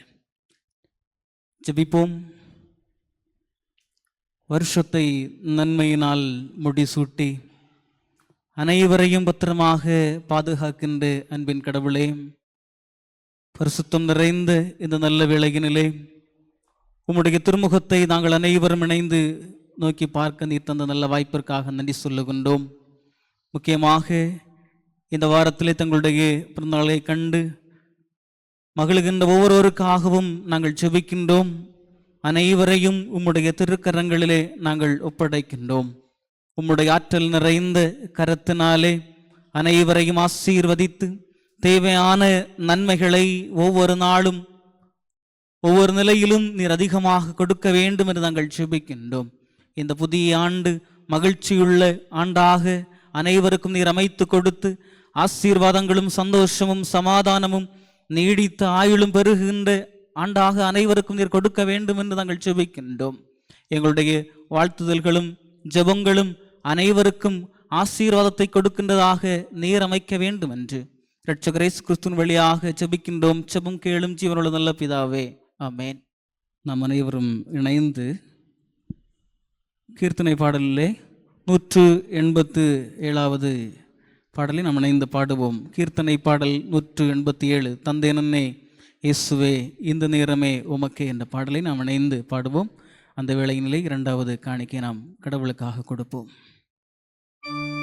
ஜெபிப்போம். வருஷத்தை நன்மையினால் முடிசூட்டி அனைவரையும் பத்திரமாக பாதுகாக்கின்ற அன்பின் கடவுளே, பரிசுத்தம் நிறைந்த இந்த நல்ல வேளையினிலே உம்முடைய திருமுகத்தை நாங்கள் அனைவரும் இணைந்து நோக்கி பார்க்க நீர் தந்த நல்ல வாய்ப்பிற்காக நன்றி சொல்லுகின்றோம். முக்கியமாக இந்த வாரத்திலே தங்களுடைய பிறந்தநாளை கண்டு மகிழ்கின்ற ஒவ்வொருவருக்காகவும் நாங்கள் ஜெபிக்கின்றோம். அனைவரையும் உம்முடைய திருக்கரங்களிலே நாங்கள் ஒப்படைக்கின்றோம். உம்முடைய ஆற்றல் நிறைந்த கரத்தினாலே அனைவரையும் ஆசீர்வதித்து தேவையான நன்மைகளை ஒவ்வொரு நாளும் ஒவ்வொரு நிலையிலும் நீர் அதிகமாக கொடுக்க வேண்டும் என்று நாங்கள் ஜெபிக்கின்றோம். இந்த புதிய ஆண்டு மகிழ்ச்சியுள்ள ஆண்டாக அனைவருக்கும் நீர் அமைத்து கொடுத்து ஆசீர்வாதங்களும் சந்தோஷமும் சமாதானமும் நீடித்த ஆயுளும் பெருகின்ற ஆண்டாக அனைவருக்கும் நீர் கொடுக்க வேண்டும் என்று நாங்கள் ஜெபிக்கின்றோம். எங்களுடைய வாழ்த்துதல்களும் ஜெபங்களும் அனைவருக்கும் ஆசீர்வாதத்தை கொடுக்கின்றதாக நீர் அமைக்க வேண்டும் என்று இரட்சகர் இயேசு கிறிஸ்துவின் வழியாக ஜெபிக்கின்றோம். ஜெபம் கேளும் ஜீவனுள்ள நல்ல பிதாவே, ஆமென். நாம் அனைவரும் இணைந்து கீர்த்தனை பாடலிலே 187வது பாடலை நாம் இணைந்து பாடுவோம். கீர்த்தனை பாடல் 187, தந்தை நன்னே இயேசுவே இந்த நேரமே உமக்கே என்ற பாடலை நாம் இணைந்து பாடுவோம். அந்த வேளையினிலே 2வது காணிக்கை நாம் கடவுளுக்காக கொடுப்போம். Amen.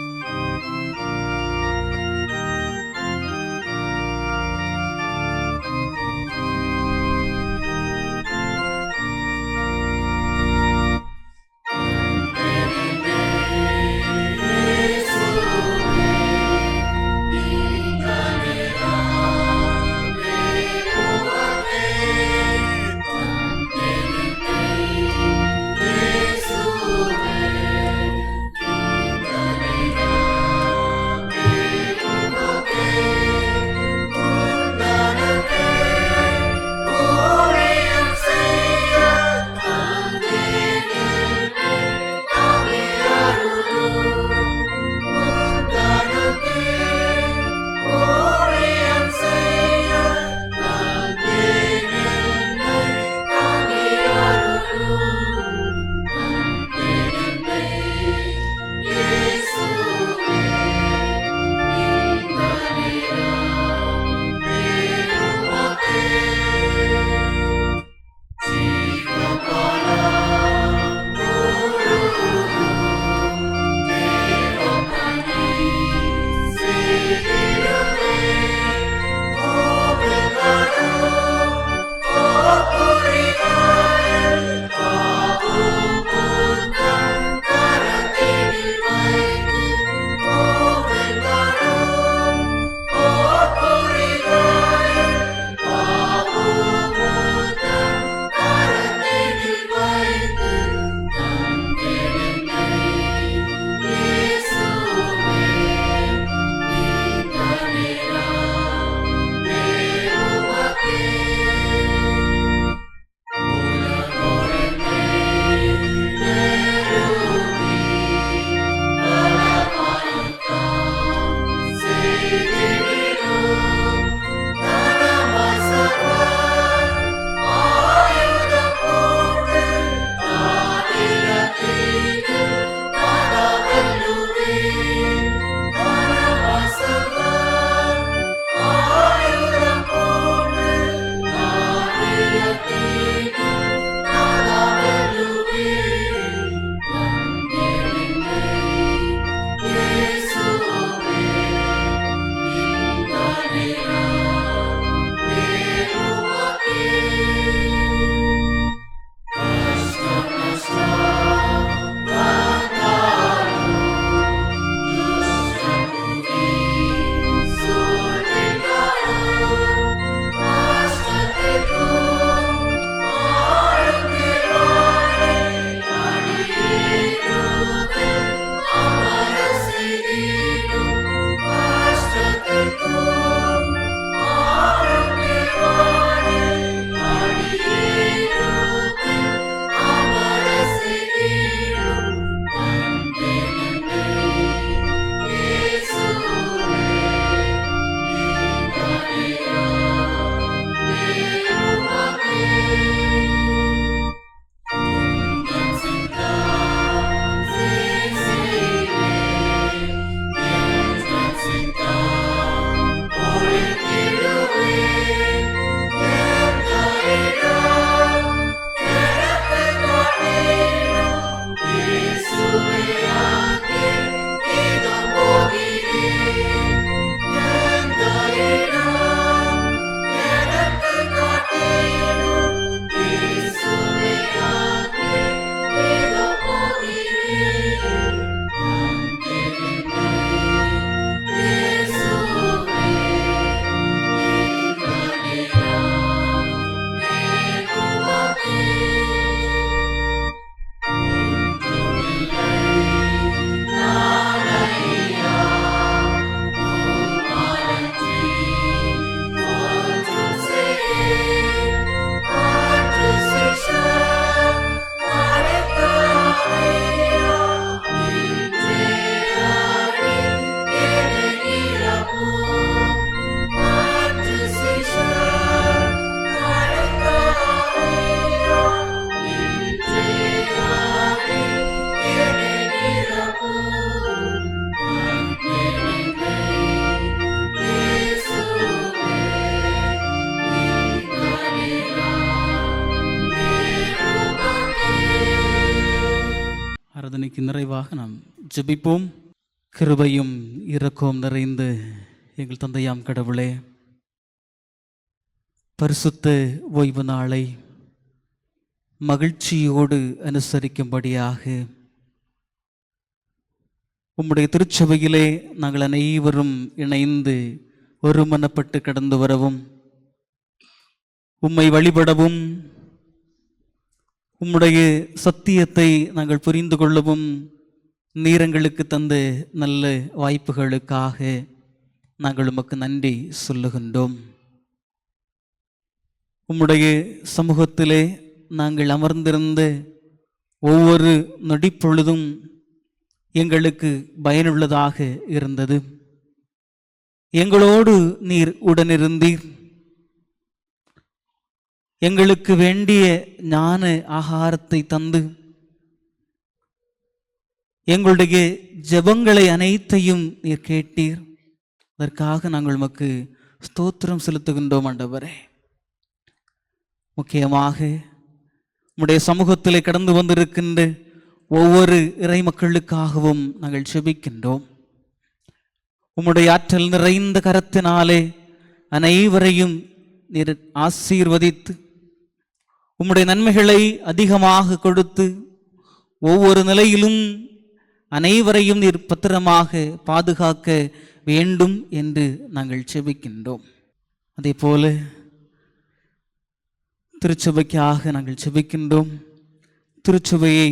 ஆராதனைக்கு நிறைவாக நாம் ஜெபிப்போம். கிருபையும் இரக்கமும் நிறைந்து எங்கள் தந்தையாம் கடவுளே, பரிசுத்த ஓய்வு நாளை மகிழ்ச்சியோடு அனுசரிக்கும்படியாக உம்முடைய திருச்சபையிலே நாங்கள் அனைவரும் இணைந்து ஒருமனப்பட்டு கடந்து வரவும், உம்மை வழிபடவும், உம்முடைய சத்தியத்தை நாங்கள் புரிந்து கொள்ளவும் நீரங்களுக்கு தந்த நல்ல வாய்ப்புகளுக்காக நாங்கள் உமக்கு நன்றி சொல்லுகின்றோம். உம்முடைய சமூகத்திலே நாங்கள் அமர்ந்திருந்த ஒவ்வொரு நொடிப்பொழுதும் எங்களுக்கு பயனுள்ளதாக இருந்தது. எங்களோடு நீர் உடனிருந்தீர். எங்களுக்கு வேண்டிய ஞான ஆகாரத்தை தந்து எங்களுடைய ஜெபங்களை அனைத்தையும் நீர் கேட்டீர். அதற்காக நாங்கள் உமக்கு ஸ்தோத்திரம் செலுத்துகின்றோம் ஆண்டவரே. முக்கியமாக உம்முடைய சமூகத்திலே கடந்து வந்திருக்கின்ற ஒவ்வொரு இறை மக்களுக்காகவும் நாங்கள் செபிக்கின்றோம். உம்முடைய ஆற்றல் நிறைந்த கரத்தினாலே அனைவரையும் நீர் ஆசீர்வதித்து உம்முடைய நன்மைகளை அதிகமாக கொடுத்து ஒவ்வொரு நிலையிலும் அனைவரையும் நீர் பத்திரமாக பாதுகாக்க வேண்டும் என்று நாங்கள் செபிக்கின்றோம். அதே போல திருச்சபைக்காக நாங்கள் செபிக்கின்றோம். திருச்சபையை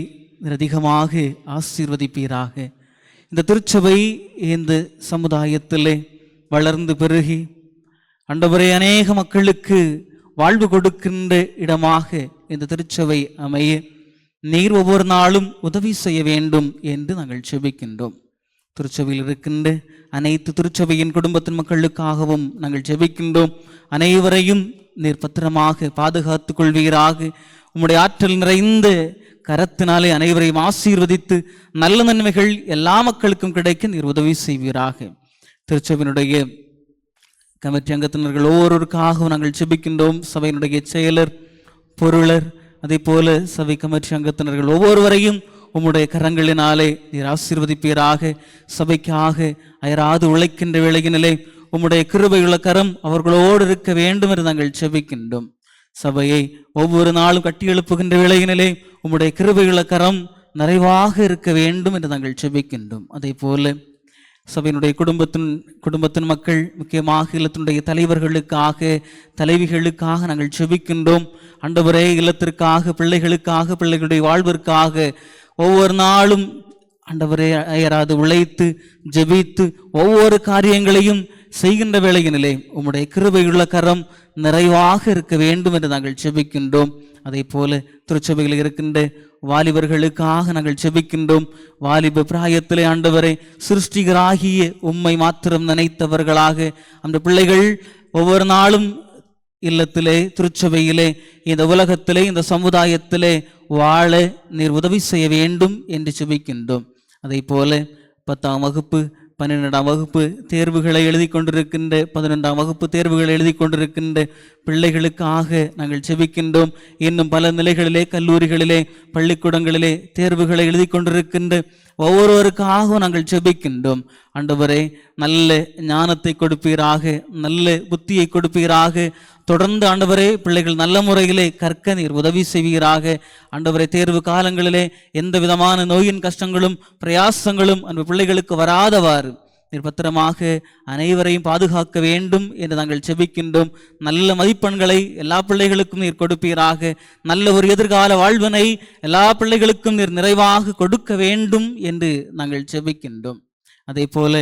அதிகமாக ஆசீர்வதிப்பீராக. இந்த திருச்சபை இந்த சமுதாயத்திலே வளர்ந்து பெருகி ஆண்டவரே அநேக மக்களுக்கு வாழ்வு கொடுக்கின்ற இடமாக இந்த திருச்சபை அமைய நீர் ஒவ்வொரு நாளும் உதவி செய்ய வேண்டும் என்று நாங்கள் செபிக்கின்றோம். திருச்சபையில் இருக்கின்ற அனைத்து திருச்சபையின் குடும்பத்தின் மக்களுக்காகவும் நாங்கள் செபிக்கின்றோம். அனைவரையும் நீர் பத்திரமாக பாதுகாத்துக் கொள்வீராக. உம்முடைய ஆற்றல் நிறைந்த கரத்தினாலே அனைவரையும் ஆசீர்வதித்து நல்ல நன்மைகள் எல்லா மக்களுக்கும் கிடைக்க நீர் உதவி செய்வீராக. திருச்சபையினுடைய கமிட்டி அங்கத்தினர்கள் ஒவ்வொருவருக்காகவும் நாங்கள் செபிக்கின்றோம். சபையினுடைய செயலர், பொருளர், அதே போல சபை கமிட்டி அங்கத்தினர்கள் ஒவ்வொருவரையும் உம்முடைய கரங்களினாலே நீர் ஆசீர்வதிப்பீராக. சபைக்காக அயராது உழைக்கின்ற வேளையினிலே உம்முடைய கிருபையுள்ள கரம் அவர்களோடு இருக்க வேண்டும் என்று நாங்கள் செபிக்கின்றோம். சபையை ஒவ்வொரு நாளும் கட்டி எழுப்புகின்ற வேளையினிலே உம்முடைய கிருபையுள்ள கரம் நிறைவாக இருக்க வேண்டும் என்று நாங்கள் செபிக்கின்றோம். அதே போல சபையினுடைய குடும்பத்தின் மக்கள், முக்கியமாக இல்லத்தினுடைய தலைவர்களுக்காக, தலைவிகளுக்காக நாங்கள் செபிக்கின்றோம். ஆண்டவரே, இல்லத்திற்காக, பிள்ளைகளுக்காக, பிள்ளைகளுடைய வாழ்விற்காக ஒவ்வொரு நாளும் ஆண்டவரே அயராது உழைத்து ஜெபித்து ஒவ்வொரு காரியங்களையும் செய்கின்ற வேளையினிலே உம்முடைய கிருபையுள்ள கரம் நிறைவாக இருக்க வேண்டும் என்று நாங்கள் செபிக்கின்றோம். அதே போல திருச்சபையில் இருக்கின்ற வாலிபர்களுக்காக நாங்கள் செபிக்கின்றோம். வாலிப பிராயத்திலே ஆண்டவரை சிருஷ்டிகராகிய உம்மை மாத்திரம் நினைத்தவர்களாக அந்த பிள்ளைகள் ஒவ்வொரு நாளும் இல்லத்திலே, திருச்சபையிலே, இந்த உலகத்திலே, இந்த சமுதாயத்திலே வாழ நீர் உதவி செய்ய வேண்டும் என்று செபிக்கின்றோம். அதே போல 10ஆம் வகுப்பு 12ஆம் வகுப்பு தேர்வுகளை எழுதி கொண்டிருக்கின்ற, 11ஆம் வகுப்பு தேர்வுகளை எழுதி கொண்டிருக்கின்ற பிள்ளைகளுக்காக நாங்கள் செபிக்கின்றோம். இன்னும் பல நிலைகளிலே, கல்லூரிகளிலே, பள்ளிக்கூடங்களிலே தேர்வுகளை எழுதி கொண்டிருக்கின்ற ஒவ்வொருவருக்காகவும் நாங்கள் செபிக்கின்றோம். ஆண்டவரே, நல்ல ஞானத்தை கொடுப்பீராக, நல்ல புத்தியை கொடுப்பீராக. தொடர்ந்து ஆண்டவரே பிள்ளைகள் நல்ல முறையிலே கற்க நீர் உதவி செய்வீராக. ஆண்டவரே, தேர்வு காலங்களிலே எந்த விதமான நோயின் கஷ்டங்களும் பிரயாசங்களும் அந்த பிள்ளைகளுக்கு வராதவாறு நீர் பத்திரமாக அனைவரையும் பாதுகாக்க வேண்டும் என்று நாங்கள் செபிக்கின்றோம். நல்ல மதிப்பெண்களை எல்லா பிள்ளைகளுக்கும் நீர் கொடுப்பீராக. நல்ல ஒரு எதிர்கால வாழ்வினை எல்லா பிள்ளைகளுக்கும் நீர் நிறைவாக கொடுக்க வேண்டும் என்று நாங்கள் செபிக்கின்றோம். அதே போல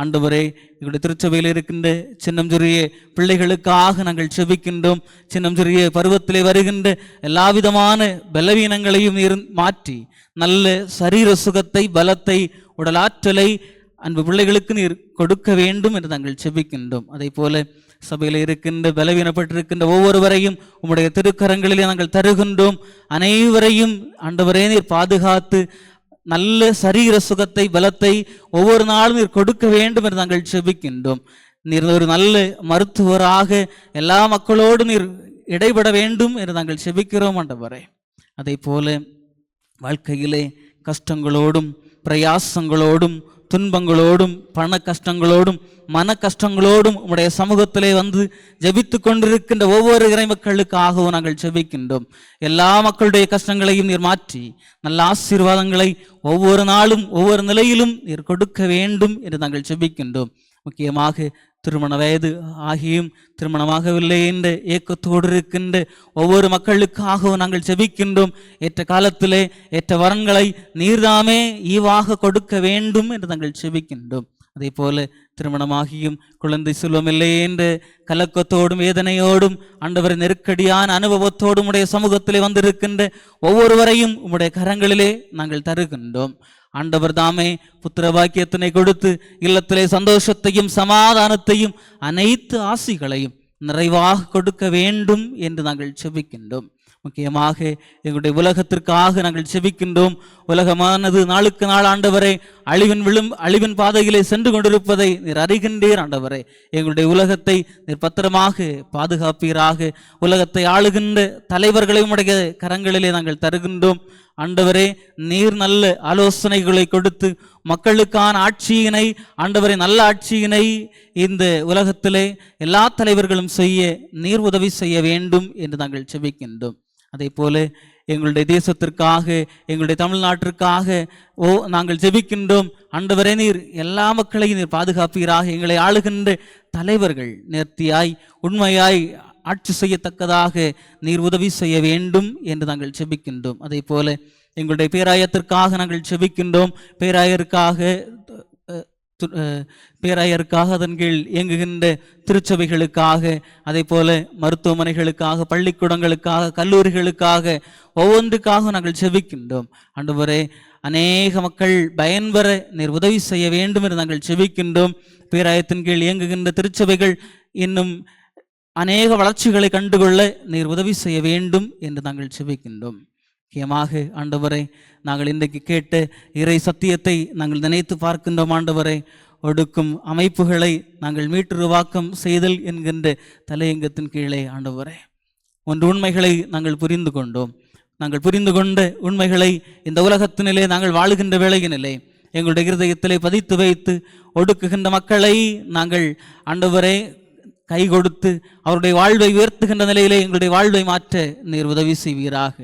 ஆண்டவரே, எங்களுடைய திருச்சபையில் இருக்கின்ற சின்னஞ்சிறிய பிள்ளைகளுக்காக நாங்கள் செபிக்கின்றோம். சின்னஞ்சிறிய பருவத்திலே வருகின்ற எல்லா விதமான பலவீனங்களையும் நீர் மாற்றி நல்ல சரீர சுகத்தை, பலத்தை, உடலாற்றலை அன்பு பிள்ளைகளுக்கு நீர் கொடுக்க வேண்டும் என்று நாங்கள் செபிக்கின்றோம். அதே போல சபையில் இருக்கின்ற பலவீனப்பட்டிருக்கின்ற ஒவ்வொருவரையும் உம்முடைய திருக்கரங்களிலே நாங்கள் தருகின்றோம். அனைவரையும் ஆண்டவரே நீர் பாதுகாத்து நல்ல சரீர சுகத்தை, பலத்தை ஒவ்வொரு நாளும் நீர் கொடுக்க வேண்டும் என்று நாங்கள் செபிக்கின்றோம். நீர் ஒரு நல்ல மருத்துவராக எல்லா மக்களோடு நீர் இடைபட வேண்டும் என்று நாங்கள் செபிக்கிறோம் ஆண்டவரே. அதே போல வாழ்க்கையிலே கஷ்டங்களோடும் பிரயாசங்களோடும் துன்பங்களோடும் பண கஷ்டங்களோடும் மன கஷ்டங்களோடும் உம்முடைய சமூகத்திலே வந்து ஜெபித்து கொண்டிருக்கின்ற ஒவ்வொரு இறை மக்களுக்காகவும் நாங்கள் ஜெபிக்கின்றோம். எல்லா மக்களுடைய கஷ்டங்களையும் நீர் மாற்றி நல்ல ஆசீர்வாதங்களை ஒவ்வொரு நாளும் ஒவ்வொரு நிலையிலும் நீர் கொடுக்க வேண்டும் என்று நாங்கள் ஜெபிக்கின்றோம். முக்கியமாக திருமண வயது ஆகியும் திருமணமாகவில்லை என்ற ஏக்கத்தோடு இருக்கின்ற ஒவ்வொரு மக்களுக்காகவும் நாங்கள் ஜெபிக்கின்றோம். ஏற்ற காலத்திலே ஏற்ற வரன்களை நீர்தாமே ஈவாக கொடுக்க வேண்டும் என்று நாங்கள் ஜெபிக்கின்றோம். அதே போல திருமணமாகியும் குழந்தை செல்வமில்லை என்ற கலக்கத்தோடும் வேதனையோடும் ஆண்டவர் நெருக்கடியான அனுபவத்தோடும் உடைய சமூகத்திலே வந்திருக்கின்ற ஒவ்வொருவரையும் உம்முடைய கரங்களிலே நாங்கள் தருகின்றோம். ஆண்டவர் தாமே புத்திர பாக்கியத்தினை கொடுத்து இல்லத்திலே சந்தோஷத்தையும் சமாதானத்தையும் அனைத்து ஆசிகளையும் நிறைவாக கொடுக்க வேண்டும் என்று நாங்கள் செபிக்கின்றோம். முக்கியமாக எங்களுடைய உலகத்திற்காக நாங்கள் செபிக்கின்றோம். உலகமானது நாளுக்கு நாள் ஆண்டவரை அழிவின் பாதையிலே சென்று கொண்டிருப்பதை நீர் அறிகின்றீர். ஆண்டவரை எங்களுடைய உலகத்தை நீர் பத்திரமாக பாதுகாப்பீராக. உலகத்தை ஆளுகின்ற தலைவர்களை உடைய கரங்களிலே நாங்கள் தருகின்றோம். ஆண்டவரே, நீர் நல்ல ஆலோசனைகளை கொடுத்து மக்களுக்கான ஆட்சியினை, ஆண்டவரை நல்ல ஆட்சியினை இந்த உலகத்திலே எல்லா தலைவர்களும் செய்ய நீர் உதவி செய்ய வேண்டும் என்று நாங்கள் செபிக்கின்றோம். அதே போல எங்களுடைய தேசத்திற்காக, எங்களுடைய தமிழ்நாட்டிற்காக நாங்கள் ஜெபிக்கின்றோம். ஆண்டவரே, நீர் எல்லா மக்களையும் நீர் பாதுகாப்பீராக. எங்களை ஆளுகின்ற தலைவர்கள் நேர்த்தியாய் உண்மையாய் ஆட்சி செய்யத்தக்கதாக நீர் உதவி செய்ய வேண்டும் என்று நாங்கள் செபிக்கின்றோம். அதே போல எங்களுடைய பேராயத்திற்காக நாங்கள் செபிக்கின்றோம். பேராயருக்காக அதன் கீழ் இயங்குகின்ற திருச்சபைகளுக்காக, அதே போல மருத்துவமனைகளுக்காக, பள்ளிக்கூடங்களுக்காக, கல்லூரிகளுக்காக, ஒவ்வொன்றுக்காக நாங்கள் செபிக்கின்றோம். ஆண்டவரே, அநேக மக்கள் பயன்பெற நீர் உதவி செய்ய வேண்டும் என்று நாங்கள் செபிக்கின்றோம். பேராயத்தின் கீழ் இயங்குகின்ற திருச்சபைகள் இன்னும் அநேக வளர்ச்சிகளை கண்டுகொள்ள நீர் உதவி செய்ய வேண்டும் என்று நாங்கள் செபிக்கின்றோம். முக்கியமாக ஆண்டவரை, நாங்கள் இன்றைக்கு கேட்ட இறை சத்தியத்தை நாங்கள் நினைத்து பார்க்கின்றோம். ஆண்டவரை, ஒடுக்கும் அமைப்புகளை நாங்கள் மீட்டுருவாக்கம் செய்தல் என்கின்ற தலையங்கத்தின் கீழே ஆண்டவரை ஒன்று உண்மைகளை நாங்கள் புரிந்து கொண்டோம். நாங்கள் புரிந்து கொண்ட உண்மைகளை இந்த உலகத்தினிலே நாங்கள் வாழுகின்ற வேளையினிலே எங்களுடைய இருதயத்திலே பதித்து வைத்து ஒடுக்குகின்ற மக்களை நாங்கள் ஆண்டவரை கை கொடுத்து அவருடைய வாழ்வை உயர்த்துகின்ற நிலையிலே எங்களுடைய வாழ்வை மாற்ற நீர் உதவி செய்வீராக.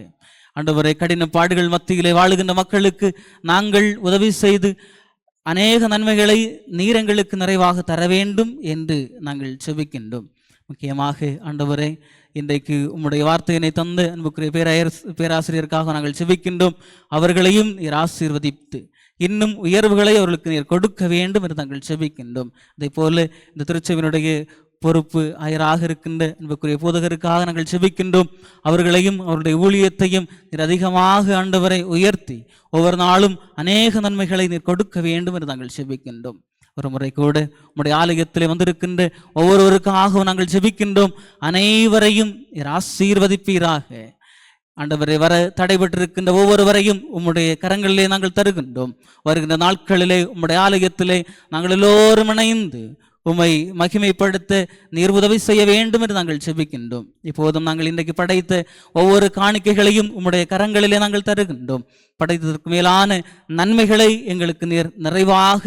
ஆண்டவரை, கடின பாடுகள் மத்தியிலே வாழுகின்ற மக்களுக்கு நாங்கள் உதவி செய்து அநேக நன்மைகளை நீர் எங்களுக்கு நிறைவாக தர வேண்டும் என்று நாங்கள் செபிக்கின்றோம். முக்கியமாக ஆண்டவரை, இன்றைக்கு உம்முடைய வார்த்தையினை தந்து அன்புக்குரிய பேராசிரியருக்காக நாங்கள் செபிக்கின்றோம். அவர்களையும் நீர் ஆசீர்வதித்து இன்னும் உயர்வுகளை அவர்களுக்கு நீர் கொடுக்க வேண்டும் என்று நாங்கள் செபிக்கின்றோம். அதே போல இந்த திருச்சபையினுடைய பொறுப்பு ஆயராக இருக்கின்ற அன்புக்குரிய போதகருக்காக நாங்கள் செபிக்கின்றோம். அவர்களையும் அவருடைய ஊழியத்தையும் நீர் அதிகமாக ஆண்டவரை உயர்த்தி ஒவ்வொரு நாளும் அநேக நன்மைகளை நீர் கொடுக்க வேண்டும் என்று நாங்கள் செபிக்கின்றோம். ஒரு முறை கூட உம்முடைய ஆலயத்திலே வந்திருக்கின்ற ஒவ்வொருவருக்காகவும் நாங்கள் செபிக்கின்றோம். அனைவரையும் நீர் ஆசீர்வதிப்பீராக. ஆண்டவரை, வர தடைபட்டிருக்கின்ற ஒவ்வொருவரையும் உம்முடைய கரங்களிலே நாங்கள் தருகின்றோம். வருகின்ற நாட்களிலே உம்முடைய ஆலயத்திலே நாங்கள் எல்லோரும் இணைந்து உம்மை மகிமைப்படுத்த நீர் உதவி செய்ய வேண்டும் என்று நாங்கள் செபிக்கின்றோம். இப்போதும் நாங்கள் இன்றைக்கு படைத்த ஒவ்வொரு காணிக்கைகளையும் உம்முடைய கரங்களிலே நாங்கள் தருகின்றோம். படைத்ததற்கு மேலான நன்மைகளை எங்களுக்கு நீர் நிறைவாக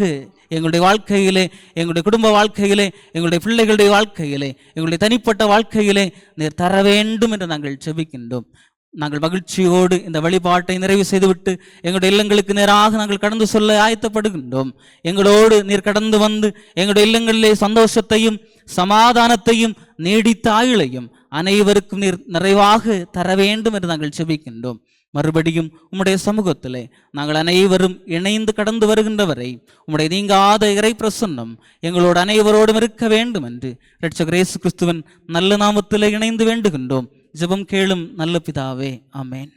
எங்களுடைய வாழ்க்கையிலே, எங்களுடைய குடும்ப வாழ்க்கையிலே, எங்களுடைய பிள்ளைகளுடைய வாழ்க்கையிலே, எங்களுடைய தனிப்பட்ட வாழ்க்கையிலே நீர் தர வேண்டும் என்று நாங்கள் செபிக்கின்றோம். நாங்கள் மகிழ்ச்சியோடு இந்த வழிபாட்டை நிறைவு செய்துவிட்டு எங்களுடைய இல்லங்களுக்கு நேராக நாங்கள் கடந்து சொல்ல ஆயத்தப்படுகின்றோம். எங்களோடு நீர் கடந்து வந்து எங்களுடைய இல்லங்களிலே சந்தோஷத்தையும் சமாதானத்தையும் நீடித்த ஆயுளையும் அனைவருக்கும் நீர் நிறைவாக தர வேண்டும் என்று நாங்கள் செபிக்கின்றோம். மறுபடியும் உம்முடைய சமூகத்திலே நாங்கள் அனைவரும் இணைந்து கடந்து வருகின்றவரை உம்முடைய நீங்காத இறை பிரசன்னம் எங்களோடு அனைவரோடும் இருக்க வேண்டும் என்று இரட்சகர் இயேசு கிறிஸ்துவின் நல்ல நாமத்திலே இணைந்து வேண்டுகின்றோம். ஜெபம் கேளும் நல்ல பிதாவே, ஆமேன்.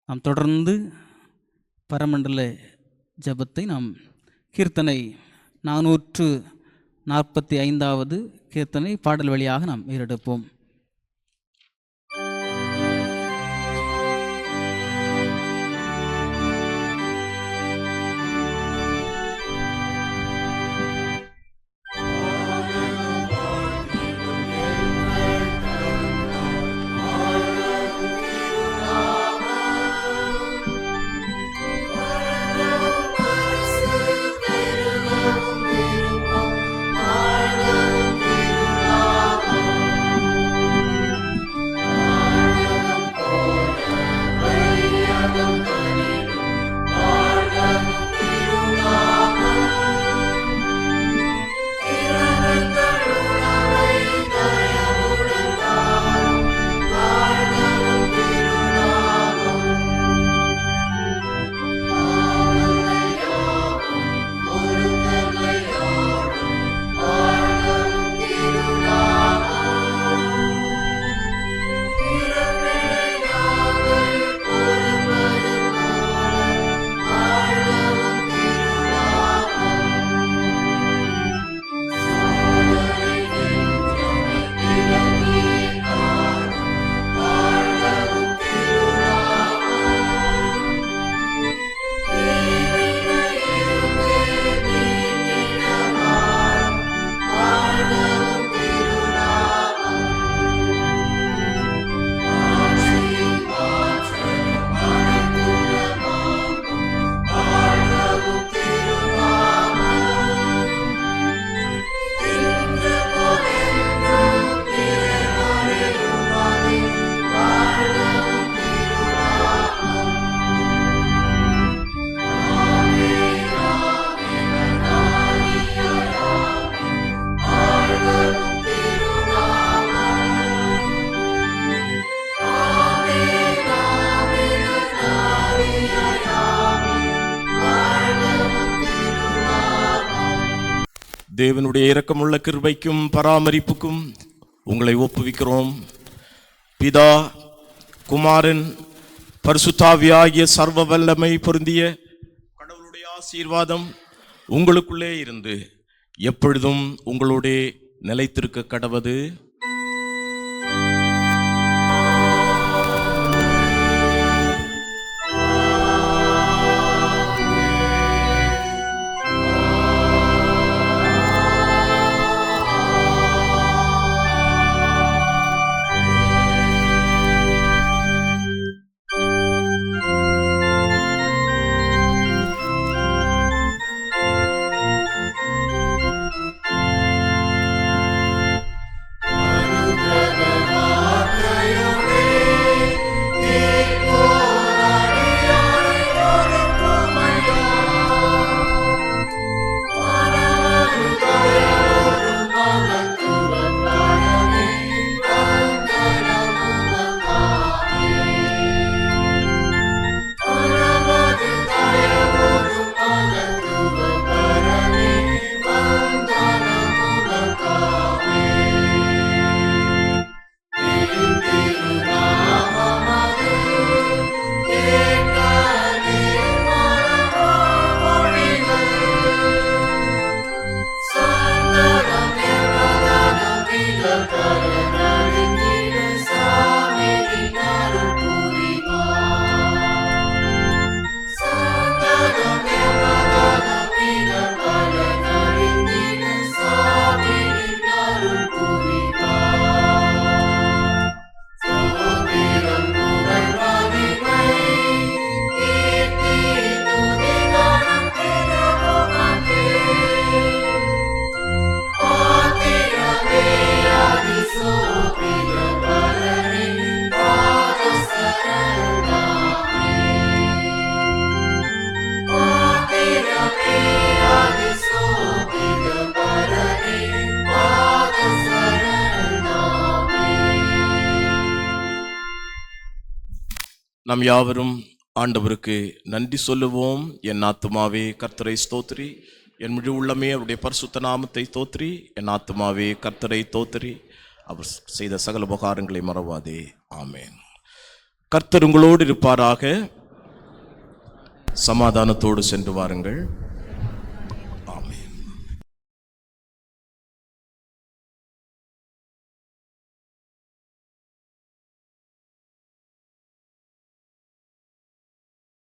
நாம் தொடர்ந்து பரமண்டல ஜெபத்தை நாம் கீர்த்தனை 445 கீர்த்தனை பாடல் வழியாக நாம் ஏறெடுப்போம். தேவனுடைய இரக்கமுள்ள கிருபைக்கும் பராமரிப்புக்கும் உங்களை ஒப்புவிக்கிறோம். பிதா, குமாரன், பரிசுத்தாவியாகிய சர்வ வல்லமை பொருந்திய கடவுளுடைய ஆசீர்வாதம் உங்களுக்குள்ளே இருந்து எப்பொழுதும் உங்களோடே நிலைத்திருக்க கடவது. நாம் யாவரும் ஆண்டவருக்கு நன்றி சொல்லுவோம். என் ஆத்துமாவே கர்த்தரை ஸ்தோத்திரி, என் முழு உள்ளமே அவருடைய பரிசுத்த நாமத்தை தோத்திரி. என் ஆத்துமாவே கர்த்தரை தோத்திரி, அவர் செய்த சகல உபகாரங்களை மறவாதே. ஆமேன். கர்த்தர் உங்களோடு இருப்பாராக. சமாதானத்தோடு சென்று வாருங்கள்.